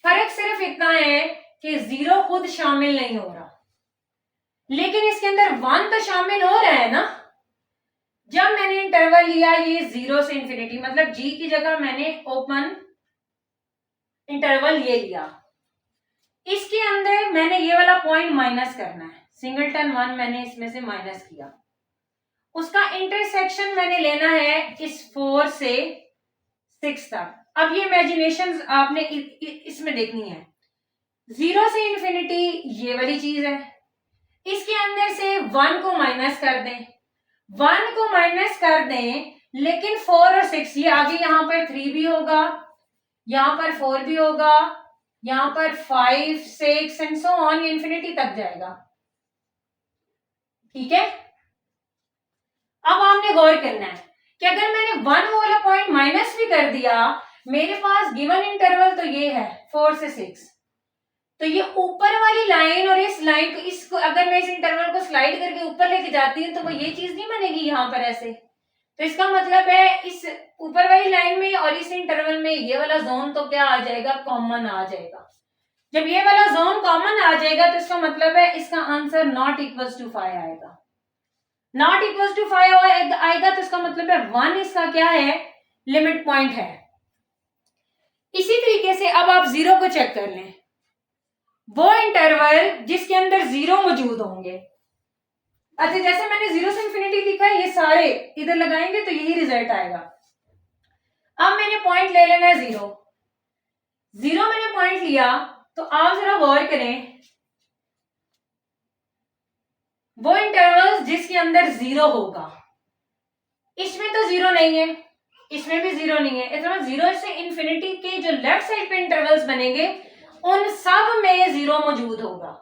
Speaker 1: फर्क सिर्फ इतना है कि 0 खुद शामिल नहीं हो रहा, लेकिन इसके अंदर 1 तो शामिल हो रहा है ना। जब मैंने इंटरवल लिया ये 0 से इंफिनिटी, मतलब जी की जगह मैंने ओपन इंटरवल ये लिया, इसके अंदर मैंने ये वाला पॉइंट माइनस करना है, सिंगलटन 1 मैंने इसमें से माइनस किया, उसका इंटरसेक्शन मैंने लेना है इस 4 से 6 तक। अब ये इमेजिनेशन आपने इसमें देखनी है। 0 से इंफिनिटी ये वाली चीज है, इसके अंदर से 1 को माइनस कर दें, 1 को माइनस कर दें, लेकिन 4 और 6 ये आगे यहां पर 3 भी होगा, यहां पर 4 भी होगा, यहां पर 5 6 एंड सो ऑन, ये इंफिनिटी तक जाएगा, ठीक है। अब आपने गौर करना है कि अगर मैंने 1 वाला पॉइंट माइनस भी कर दिया, मेरे पास गिवन इंटरवल तो ये है 4 से 6, तो ये ऊपर वाली लाइन और इस लाइन को, इसको अगर मैं इस इंटरवल को स्लाइड करके ऊपर लेके जाती हूँ तो वो ये चीज नहीं बनेगी यहां पर ऐसे। तो इसका मतलब है इस ऊपर वाली लाइन में और इस इंटरवल में ये वाला जोन तो क्या आ जाएगा, कॉमन आ जाएगा। जब ये वाला जोन कॉमन आ जाएगा तो इसका मतलब है इसका आंसर नॉट इक्वल्स टू 5 आएगा। नॉट इक्वल्स टू 5 आएगा तो इसका मतलब है 1 इसका क्या है, लिमिट पॉइंट है। इसी तरीके से अब आप 0 को चेक कर लें, वो इंटरवल जिसके अंदर 0 मौजूद होंगे। अच्छा, जैसे मैंने 0 से इंफिनिटी लिखा है, ये सारे इधर लगाएंगे तो यही रिजल्ट आएगा। अब मैंने पॉइंट ले लेना है 0, 0 मैंने पॉइंट लिया तो आप जरा गौर करें, वो इंटरवल जिसके अंदर 0 होगा, इसमें तो 0 नहीं है, इसमें भी 0 नहीं है, इसमें 0 से इंफिनिटी के जो लेफ्ट साइड पे इंटरवल्स बनेंगे उन सब में 0 मौजूद होगा,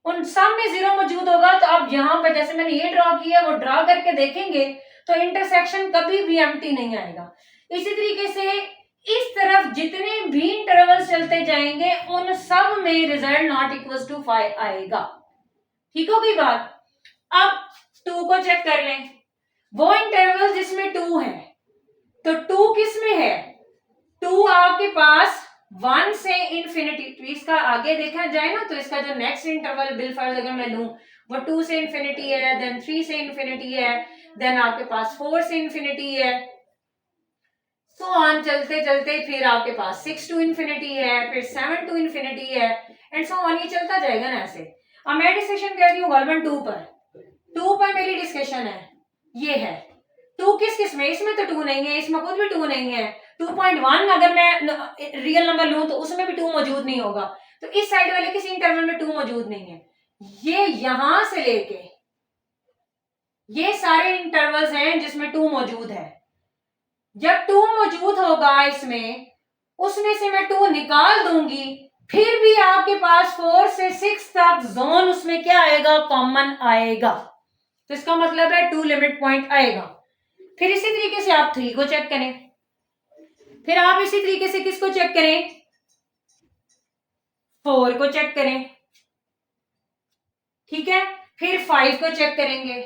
Speaker 1: उन सब में 0 मौजूद होगा। तो अब यहां पर जैसे मैंने ये ड्रॉ किया, वो ड्रॉ करके देखेंगे तो इंटरसेक्शन कभी भी एम्प्टी नहीं आएगा। इसी तरीके से इस तरफ जितने भी इंटरवल चलते जाएंगे उन सब में रिजल्ट नॉट इक्वल टू 5 आएगा, ठीक हो गई बात। अब 2 को चेक कर लें, वो इंटरवल जिसमें 2 है, तो 2 किस में है, 2 आपके पास 1 से इंफिनिटी, तो इसका आगे देखा जाए ना तो इसका जो नेक्स्ट इंटरवल बिल फर्ज अगर मैं लूं वो 2 से इंफिनिटी है, देन 3 से इंफिनिटी है, देन आपके पास 4 से इंफिनिटी है, सो ऑन चलते चलते फिर आपके पास 6 टू इंफिनिटी है, फिर 7 टू इंफिनिटी है एंड सो ऑन, ये चलता जाएगा ना ऐसे। अब मैं डिस्कशन कर रही हूँ वॉल्यूम 2 पर, 2 पर मेरी डिस्कशन है, ये है 2 किस में, इसमें तो 2 नहीं है, इसमें खुद भी 2 नहीं है, 2.1 अगर मैं रियल नंबर लूं तो उसमें भी 2 मौजूद नहीं होगा, तो इस साइड वाले किसी इंटरवल में 2 मौजूद नहीं है। ये यहां से लेके ये सारे इंटरवल्स हैं जिसमें 2 मौजूद है, जब 2 मौजूद होगा इसमें, उसमें से मैं 2 निकाल दूंगी, फिर भी आपके पास 4 से 6 तक जोन उसमें क्या आएगा, कॉमन आएगा। तो इसका मतलब है 2 लिमिट पॉइंट आएगा। फिर इसी तरीके से आप 3 को चेक करें, फिर आप इसी तरीके से किसको चेक करें, 4 को चेक करें, ठीक है, फिर 5 को चेक करेंगे,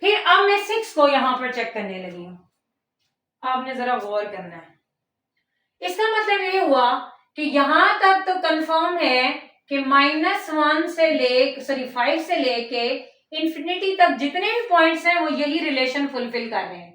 Speaker 1: फिर अब मैं 6 को यहां पर चेक करने लगी हूं। आपने जरा गौर करना है, इसका मतलब ये हुआ कि यहां तक तो कंफर्म है कि -1 से -5 से लेके इंफिनिटी तक जितने भी पॉइंट्स हैं वो यही रिलेशन फुलफिल कर रहे हैं,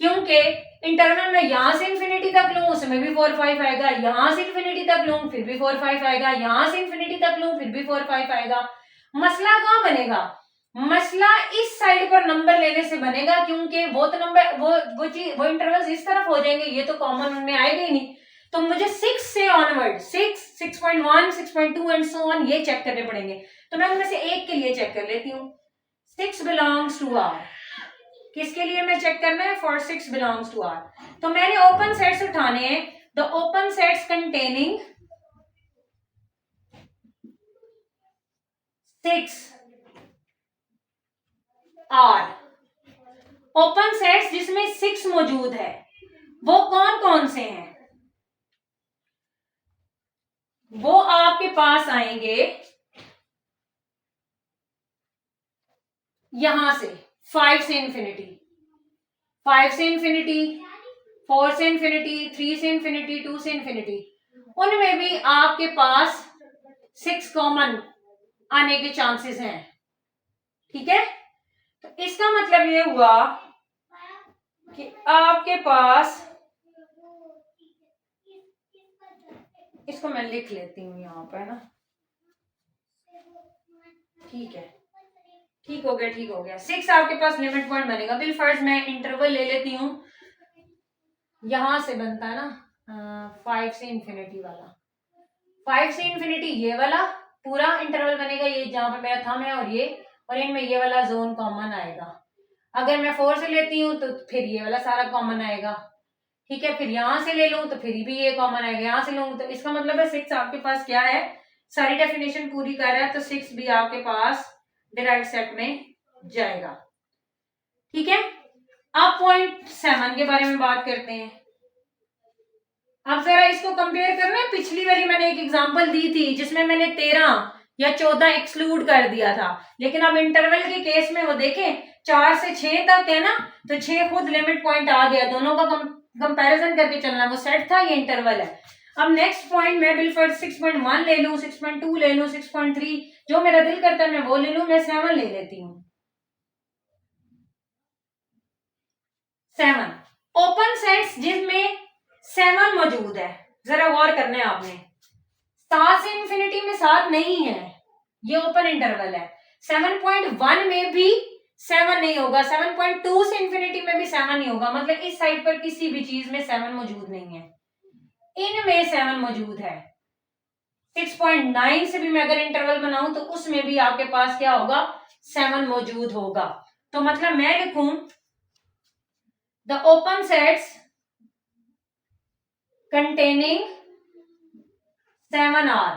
Speaker 1: क्योंकि इंटरवल में यहां से इंफिनिटी तक लूं उसमें भी 4 5 आएगा, यहां से इंफिनिटी तक लूं फिर भी 4 5 आएगा, यहां से इंफिनिटी तक लूं फिर भी 4 5 आएगा। मसला कहां बनेगा, मसला इस साइड पर नंबर लेने से बनेगा, क्योंकि वो तो नंबर वो चीज वो इंटरवल्स इस तरफ हो जाएंगे, ये तो कॉमन उनमें आएगा ही नहीं। तो मुझे 6 से ऑनवर्ड 6 6.1 6.2 एंड सो ऑन ये चेक करने पड़ेंगे। तो मैं उनमें से एक के लिए चेक कर लेती हूँ, 6 बिलोंग्स टू आर। किसके लिए मैं चेक करना है, फॉर 6 बिलोंग्स टू आर। तो मैंने ओपन सेट्स उठाने हैं, the open sets containing 6 are. Open sets जिसमें 6 मौजूद है वो कौन कौन से हैं, वो आपके पास आएंगे यहां से 5 से इंफिनिटी, 5 से इंफिनिटी, 4 से इंफिनिटी, 3 से इंफिनिटी, 2 से इंफिनिटी, उनमें भी आपके पास 6 कॉमन आने के चांसेस हैं, ठीक है। तो इसका मतलब ये हुआ कि आपके पास, इसको मैं लिख लेती हूं यहां पर ना, ठीक है, ठीक हो गया, ठीक हो गया। 6 आपके पास लिमिट पॉइंट बनेगा। बिल फर्ज मैं इंटरवल ले लेती हूं, यहां से बनता है ना 5 से इंफिनिटी वाला, 5 से इंफिनिटी ये वाला पूरा इंटरवल बनेगा, ये जहां पर मेरा थंब है और इनमें ये वाला जोन कॉमन आएगा। अगर मैं 4 से लेती हूँ तो फिर ये वाला सारा कॉमन आएगा, ठीक है, फिर यहां से ले लूं तो फिर भी ये कॉमन आएगा, यहां से लूंगी तो इसका मतलब है 6 आपके पास क्या है, सारी डेफिनेशन पूरी कर रहा है, तो 6 भी आपके पास डिराइव्ड सेट में जाएगा, ठीक है। अब पॉइंट 7 के बारे में बात करते हैं। अब जरा इसको कंपेयर करना है, पिछली वाली मैंने एक एग्जांपल दी थी जिसमें मैंने 13 या 14 एक्सक्लूड कर दिया था, लेकिन अब इंटरवल के केस में वो देखें 4 से 6 तक है ना, तो 6 खुद लिमिट पॉइंट आ गया, दोनों का कंपैरिजन करके चलना, वो सेट था, ये इंटरवल है। अब नेक्स्ट पॉइंट मैं बिलफर्ड 6.1 ले लूं, 6.2 ले लूं, 6.3, जो मेरा दिल करता है मैं वो ले लूं, मैं 7 ले लेती हूँ। 7 ओपन सेट्स जिसमें 7 मौजूद है, जरा गौर करना है आपने, 7 से इंफिनिटी में 7 नहीं है, ये ओपन इंटरवल है। 7.1 में भी 7 नहीं होगा, 7.2 से इंफिनिटी में भी 7 नहीं होगा, मतलब इस साइड पर किसी भी चीज में 7 मौजूद नहीं है, इनमें 7 मौजूद है। 6.9 से भी मैं अगर इंटरवल बनाऊं तो उसमें भी आपके पास क्या होगा, 7 मौजूद होगा। तो मतलब मैं लिखूं the open sets containing 7 are,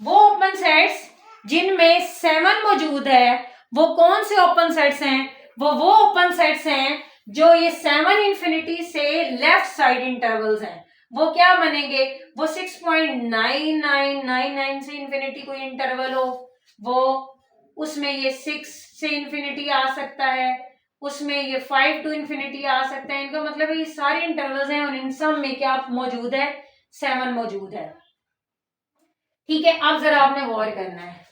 Speaker 1: वो ओपन सेट्स जिनमें 7 मौजूद है, वो कौन से ओपन सेट्स हैं, वो ओपन सेट्स हैं जो ये 7 इंफिनिटी से लेफ्ट साइड इंटरवल्स हैं। वो क्या बनेंगे, वो 6.9999 से इंफिनिटी कोई इंटरवल हो, वो उसमें ये 6 से इंफिनिटी आ सकता है, उसमें ये 5 टू इंफिनिटी आ सकता है, इनका मतलब ये सारे इंटरवल्स हैं और इन सब में क्या मौजूद है, 7 मौजूद है, ठीक है। अब जरा आपने गौर करना है,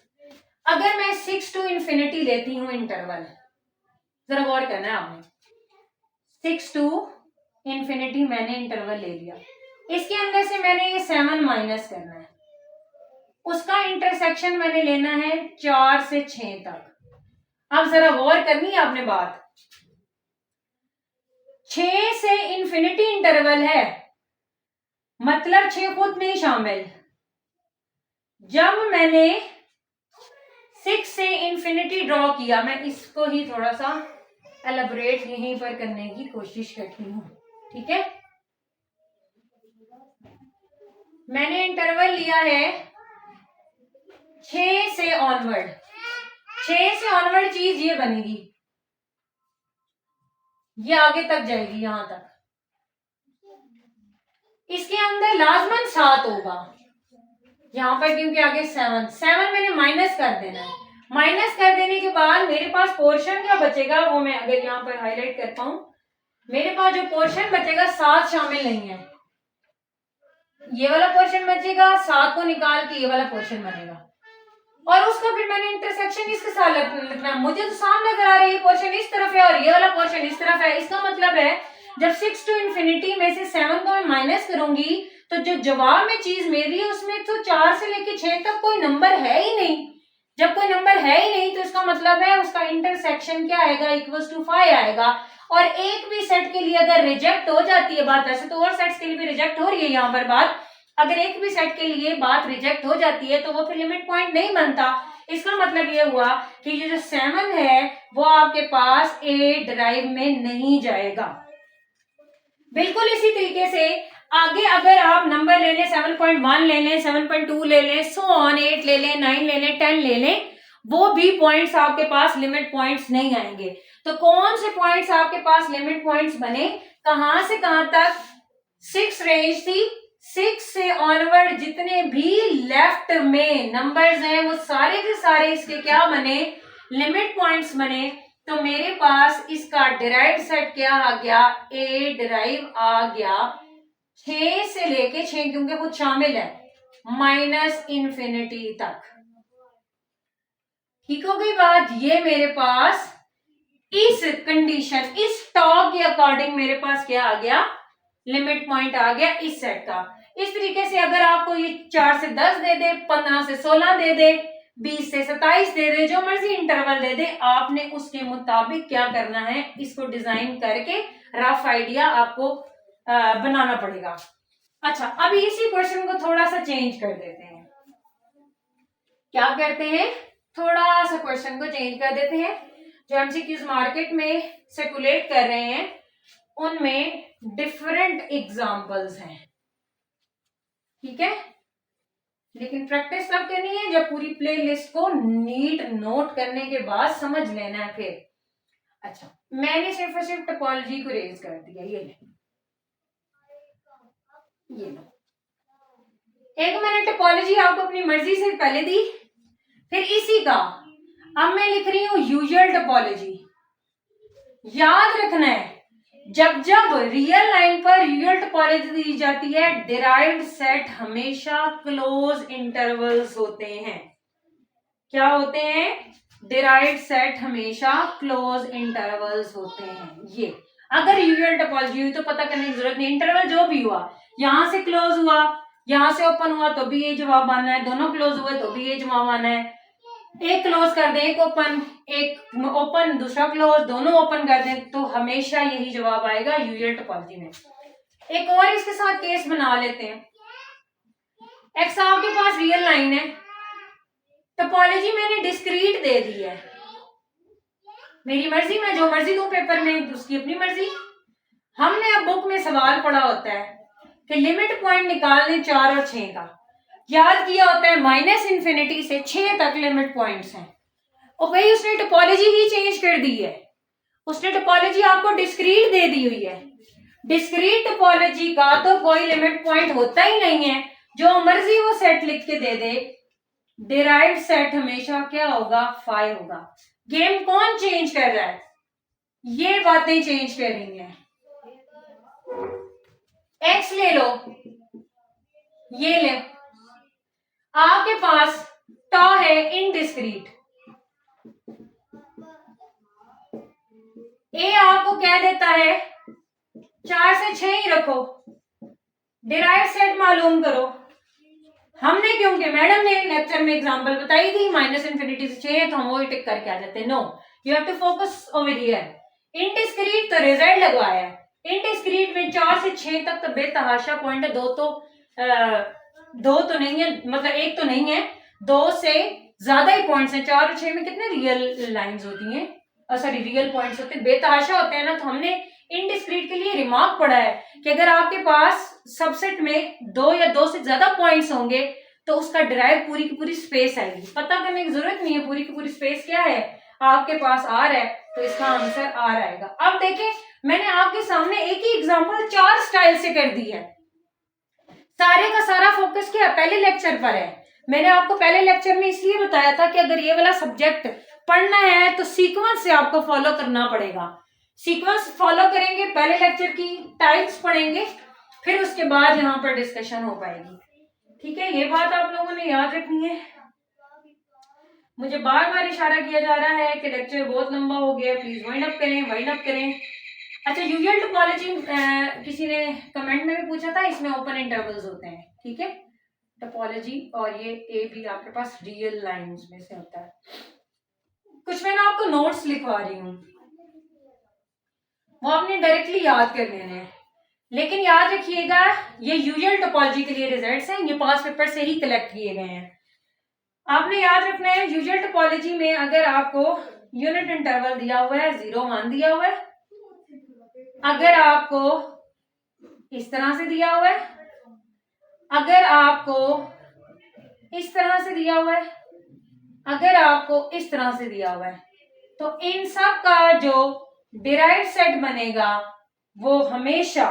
Speaker 1: अगर मैं 6 टू इंफिनिटी लेती हूं इंटरवल, जरा गौर करना है आपने, 6 टू इंफिनिटी मैंने इंटरवल ले लिया, इसके अंदर से मैंने ये 7 माइनस करना है, उसका इंटरसेक्शन मैंने लेना है 4 से 6 तक। अब जरा गौर करनी है आपने बात, 6 से इंफिनिटी इंटरवल है, मतलब 6 खुद नहीं शामिल। जब मैंने 6 से इंफिनिटी ड्रॉ किया, मैं इसको ही थोड़ा सा एलेबोरेट यहीं पर करने की कोशिश करती हूँ, ठीक है। मैंने इंटरवल लिया है 6 से ऑनवर्ड। 6 से ऑनवर्ड चीज ये बनेगी, ये आगे तक जाएगी यहां तक। इसके अंदर लाजमन 7 होगा यहां पर, क्योंकि आगे 7 मैंने माइनस कर देना है। माइनस कर देने के बाद मेरे पास पोर्शन क्या बचेगा, वो मैं अगर यहाँ पर हाईलाइट करता हूं, मेरे पास जो पोर्शन बचेगा 7 शामिल नहीं है। ये वाला पोर्शन बचेगा, 7 को निकाल के ये वाला पोर्शन बनेगा, और उसका फिर मैंने इंटरसेक्शन इसके साथ लिखना। मुझे तो सामने नजर आ रहा है ये पोर्शन इस तरफ है और ये वाला पोर्शन इस तरफ है। इसका मतलब है जब 6 टू इंफिनिटी में से 7 को मैं माइनस करूंगी तो जो जवाब में चीज मेरी है उसमें तो 4 से लेके 6 तक कोई नंबर है ही नहीं। जब कोई नंबर है ही नहीं तो इसका मतलब है उसका इंटरसेक्शन क्या आएगा, इक्वल्स टू 5 आएगा। और एक भी सेट के लिए अगर रिजेक्ट हो जाती है बात, वैसे तो और सेट्स के लिए भी रिजेक्ट हो रही है यहाँ पर बात, अगर एक भी सेट के लिए बात रिजेक्ट हो जाती है तो वो फिर लिमिट पॉइंट नहीं बनता। इसका मतलब ये हुआ कि ये जो 7 है वो आपके पास ए ड्राइव में नहीं जाएगा। बिल्कुल इसी तरीके से आगे अगर आप नंबर ले लें 7.1 ले लें, 7.2 ले लें, सो ऑन 8 ले लें, 9 ले लें, 10 ले लें, वो भी पॉइंट्स आपके पास लिमिट पॉइंट्स नहीं आएंगे। तो कौन से पॉइंट्स आपके पास लिमिट पॉइंट्स बने, कहां से कहां तक? 6 रेंज थी, 6 से ऑनवर्ड जितने भी लेफ्ट में नंबर्स हैं वो सारे के सारे इसके क्या बने, लिमिट पॉइंट्स बने। तो मेरे पास इसका डिराइव्ड सेट क्या आ गया, ए डिराइव आ गया 6 से लेके 6, क्योंकि कुछ शामिल है, माइनस इंफिनिटी तक। ठीक हो गई बात। ये मेरे पास इस कंडीशन, इस टॉ के अकॉर्डिंग मेरे पास क्या आ गया, लिमिट पॉइंट आ गया इस सेट का। इस तरीके से अगर आपको ये 4 से 10 दे दे, 15 से 16 दे दे, 20 से 27 दे दे, जो मर्जी इंटरवल दे दे, आपने उसके मुताबिक क्या करना है, इसको डिजाइन करके रफ आइडिया आपको बनाना पड़ेगा। अच्छा, अब इसी क्वेश्चन को थोड़ा सा चेंज कर देते हैं। क्या करते हैं, थोड़ा सा क्वेश्चन को चेंज कर देते हैं। जो एमसीक्यूज मार्केट में सर्कुलेट कर रहे हैं उनमें डिफरेंट एग्जाम्पल्स हैं, ठीक है। लेकिन प्रैक्टिस कब करनी है, जब पूरी प्लेलिस्ट को नीट नोट करने के बाद समझ लेना है फिर। अच्छा, मैंने सिर्फ और सिर्फ टोपोलॉजी को रेज कर दिया, ये लो। एक मैंने टोपोलॉजी आपको अपनी मर्जी से पहले दी, फिर इसी का अब मैं लिख रही हूं यूजुअल टोपोलॉजी। याद रखना है जब जब रियल लाइन पर यूजुअल टोपोलॉजी दी जाती है, डिराइव्ड सेट हमेशा क्लोज इंटरवल्स होते हैं। क्या होते हैं, डिराइव्ड सेट हमेशा क्लोज इंटरवल्स होते हैं। ये अगर यूजुअल टोपोलॉजी हुई तो पता करने की जरूरत नहीं, इंटरवल जो भी हुआ, यहां से क्लोज हुआ, यहां से ओपन हुआ तो भी ये जवाब आना है, दोनों क्लोज हुए तो भी ये जवाब आना है। एक क्लोज कर दें, एक ओपन, एक ओपन दूसरा क्लोज, दोनों ओपन कर दें तो हमेशा यही जवाब आएगा यूजुअल टोपोलॉजी में। एक और इसके साथ केस बना लेते हैं। एक्स आपके पास रियल लाइन है, टोपोलॉजी मैंने डिस्क्रीट दे दी है, मेरी मर्जी, मैं जो मर्जी दूं पेपर में, उसकी अपनी मर्जी। हमने अब बुक में सवाल पढ़ा होता है कि लिमिट पॉइंट निकाल दें 4 और 6 का, याद किया होता है माइनस इंफिनिटी से 6 तक लिमिट पॉइंट्स हैं। और भाई उसने टोपोलॉजी ही चेंज कर दी है, उसने टोपोलॉजी आपको डिस्क्रीट दे दी हुई है। डिस्क्रीट टोपोलॉजी का तो कोई लिमिट पॉइंट होता ही नहीं है, जो मर्जी वो सेट लिख के दे दे, डिराइव्ड सेट हमेशा क्या होगा, 5 होगा। गेम कौन चेंज कर रहा है, ये बातें चेंज कर रही हैं। एक्स ले लो, ये ले, आपके पास टॉ है इनडिस्क्रीट, ए आपको कह देता है 4 से 6 ही रखो, डिराइव्ड सेट मालूम करो। हमने क्योंकि मैडम ने लेक्चर में एग्जांपल बताई थी माइनस इंफिनिटी से 6 है तो हम वो टिक करके आ जाते हैं। No, you have to focus over here. Indiscrete तो रिजल्ट लगवाया है, इनडिस्क्रीट में 4 से 6 तक तो बेतहाशा पॉइंट है, दो तो नहीं है, मतलब एक तो नहीं है, 2 से ज्यादा ही पॉइंट्स हैं। 4 और 6 में कितने रियल लाइंस होती हैं, सॉरी रियल पॉइंट्स होते हैं, बेतहाशा होते हैं ना, तो हमने इनडिस्क्रीट के लिए रिमार्क पढ़ा है कि अगर आपके पास सबसेट में 2 या 2 से ज्यादा पॉइंट्स होंगे तो उसका डिराइव पूरी की पूरी स्पेस आएगी। पता करने की जरूरत नहीं है पूरी की पूरी स्पेस क्या है, आपके पास आर है तो इसका आंसर आर आएगा। अब देखें, मैंने आपके सामने एक ही एग्जांपल 4 स्टाइल से कर दी है। सारे का सारा फोकस क्या पहले लेक्चर पर है। मैंने आपको पहले लेक्चर में इसलिए बताया था कि अगर ये वाला सब्जेक्ट पढ़ना है तो सीक्वेंस से आपको फॉलो करना पड़ेगा। सीक्वेंस फॉलो करेंगे, पहले लेक्चर की टाइप्स पढ़ेंगे, फिर उसके बाद यहाँ पर डिस्कशन हो पाएगी। ठीक है, ये बात आप लोगों ने याद रखनी है। मुझे बार बार इशारा किया जा रहा है कि लेक्चर बहुत लंबा हो गया, प्लीज वाइंड अप करें, वाइंड अप करें। अच्छा, यूजुअल टोपोलॉजी किसी ने कमेंट में भी पूछा था, इसमें ओपन इंटरवल्स होते हैं। ठीक है, टोपोलॉजी, और ये ए भी आपके पास रियल लाइंस में से होता है। कुछ मैं ना आपको नोट्स लिखवा रही हूँ, वो आपने डायरेक्टली याद कर लेने हैं, लेकिन याद रखिएगा ये यूजुअल टोपोलॉजी के लिए रिजल्ट्स हैं, ये पास पेपर से ही कलेक्ट किए गए हैं। आपने याद रखना है यूजुअल टोपोलॉजी में अगर आपको यूनिट इंटरवल दिया हुआ है, 0 1 दिया हुआ है, अगर आपको इस तरह से दिया हुआ है, अगर आपको इस तरह से दिया हुआ है, अगर आपको इस तरह से दिया हुआ है, तो इन सब का जो डिराइव्ड सेट बनेगा वो हमेशा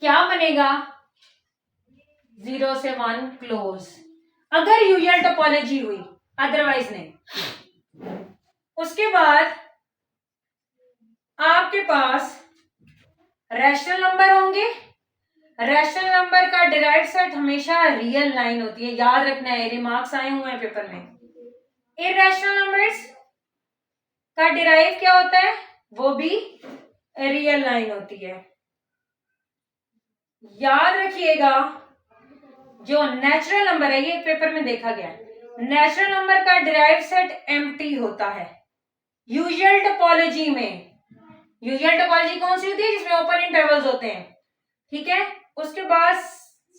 Speaker 1: क्या बनेगा, 0 से 1 क्लोज, अगर यूजुअल टोपोलॉजी हुई, अदरवाइज नहीं। उसके बाद आपके पास रैशनल नंबर होंगे, रैशनल नंबर का डिराइव्ड सेट हमेशा रियल लाइन होती है, याद रखना है, रिमार्क्स आए हुए हैं पेपर में। इरैशनल नंबर्स का डिराइव क्या होता है, वो भी रियल लाइन होती है। याद रखिएगा जो नेचुरल नंबर है, ये पेपर में देखा गया, नेचुरल नंबर का डिराइव सेट एम्प्टी होता है यूजुअल टोपोलॉजी में। यूजुअल टोपोलॉजी कौन सी होती है, जिसमें ओपन इंटरवल्स होते हैं। ठीक है, उसके बाद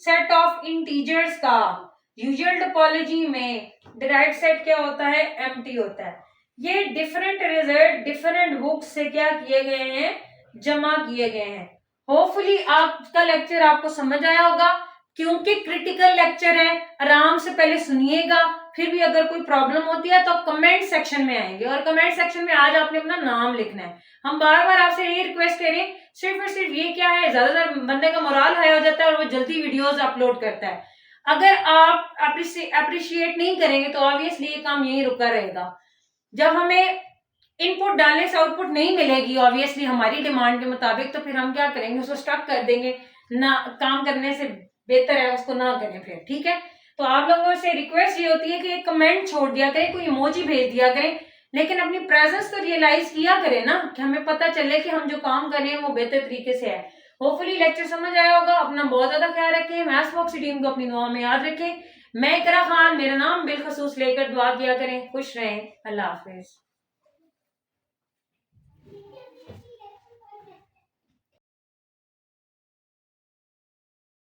Speaker 1: सेट ऑफ इंटीजर्स का यूजुअल टोपोलॉजी में डिराइव्ड सेट क्या होता है, एम्प्टी होता है। ये डिफरेंट रिजल्ट डिफरेंट बुक्स से क्या किए गए हैं, जमा किए गए हैं। होपफुली आपका लेक्चर आपको समझ आया होगा, क्योंकि क्रिटिकल लेक्चर है, आराम से पहले सुनिएगा, फिर भी अगर कोई प्रॉब्लम होती है तो कमेंट सेक्शन में आएंगे, और कमेंट सेक्शन में आज आपने अपना नाम लिखना है। हम बार बार आपसे ये रिक्वेस्ट करें, सिर्फ और सिर्फ ये क्या है, ज्यादातर बंदे का मोराल हाई हो जाता है और वो जल्दी वीडियोस अपलोड करता है। अगर आप अप्रिशिएट नहीं करेंगे तो ऑब्वियसली ये काम यही रुका रहेगा। जब हमें इनपुट डालने से आउटपुट नहीं मिलेगी ऑब्वियसली हमारी डिमांड के मुताबिक, तो फिर हम क्या करेंगे, उसको स्टॉप कर देंगे ना, काम करने से बेहतर है उसको ना करें फिर। ठीक है, तो आप लोगों से रिक्वेस्ट ये होती है कि एक कमेंट छोड़ दिया करें, कोई इमोजी भेज दिया करें, लेकिन अपनी प्रेजेंस तो रियलाइज किया करें ना, कि हमें पता चले कि हम जो काम कर रहे हैं वो बेहतर तरीके से है। होपफुली लेक्चर समझ आया होगा। अपना बहुत ज्यादा ख्याल रखें, मैथ्स बॉक्स टीम को अपनी दुआ में याद रखें। मैं इकरा खान, मेरा नाम बिलखसूस लेकर दुआ किया करें। खुश रहें, अल्लाह हाफिज।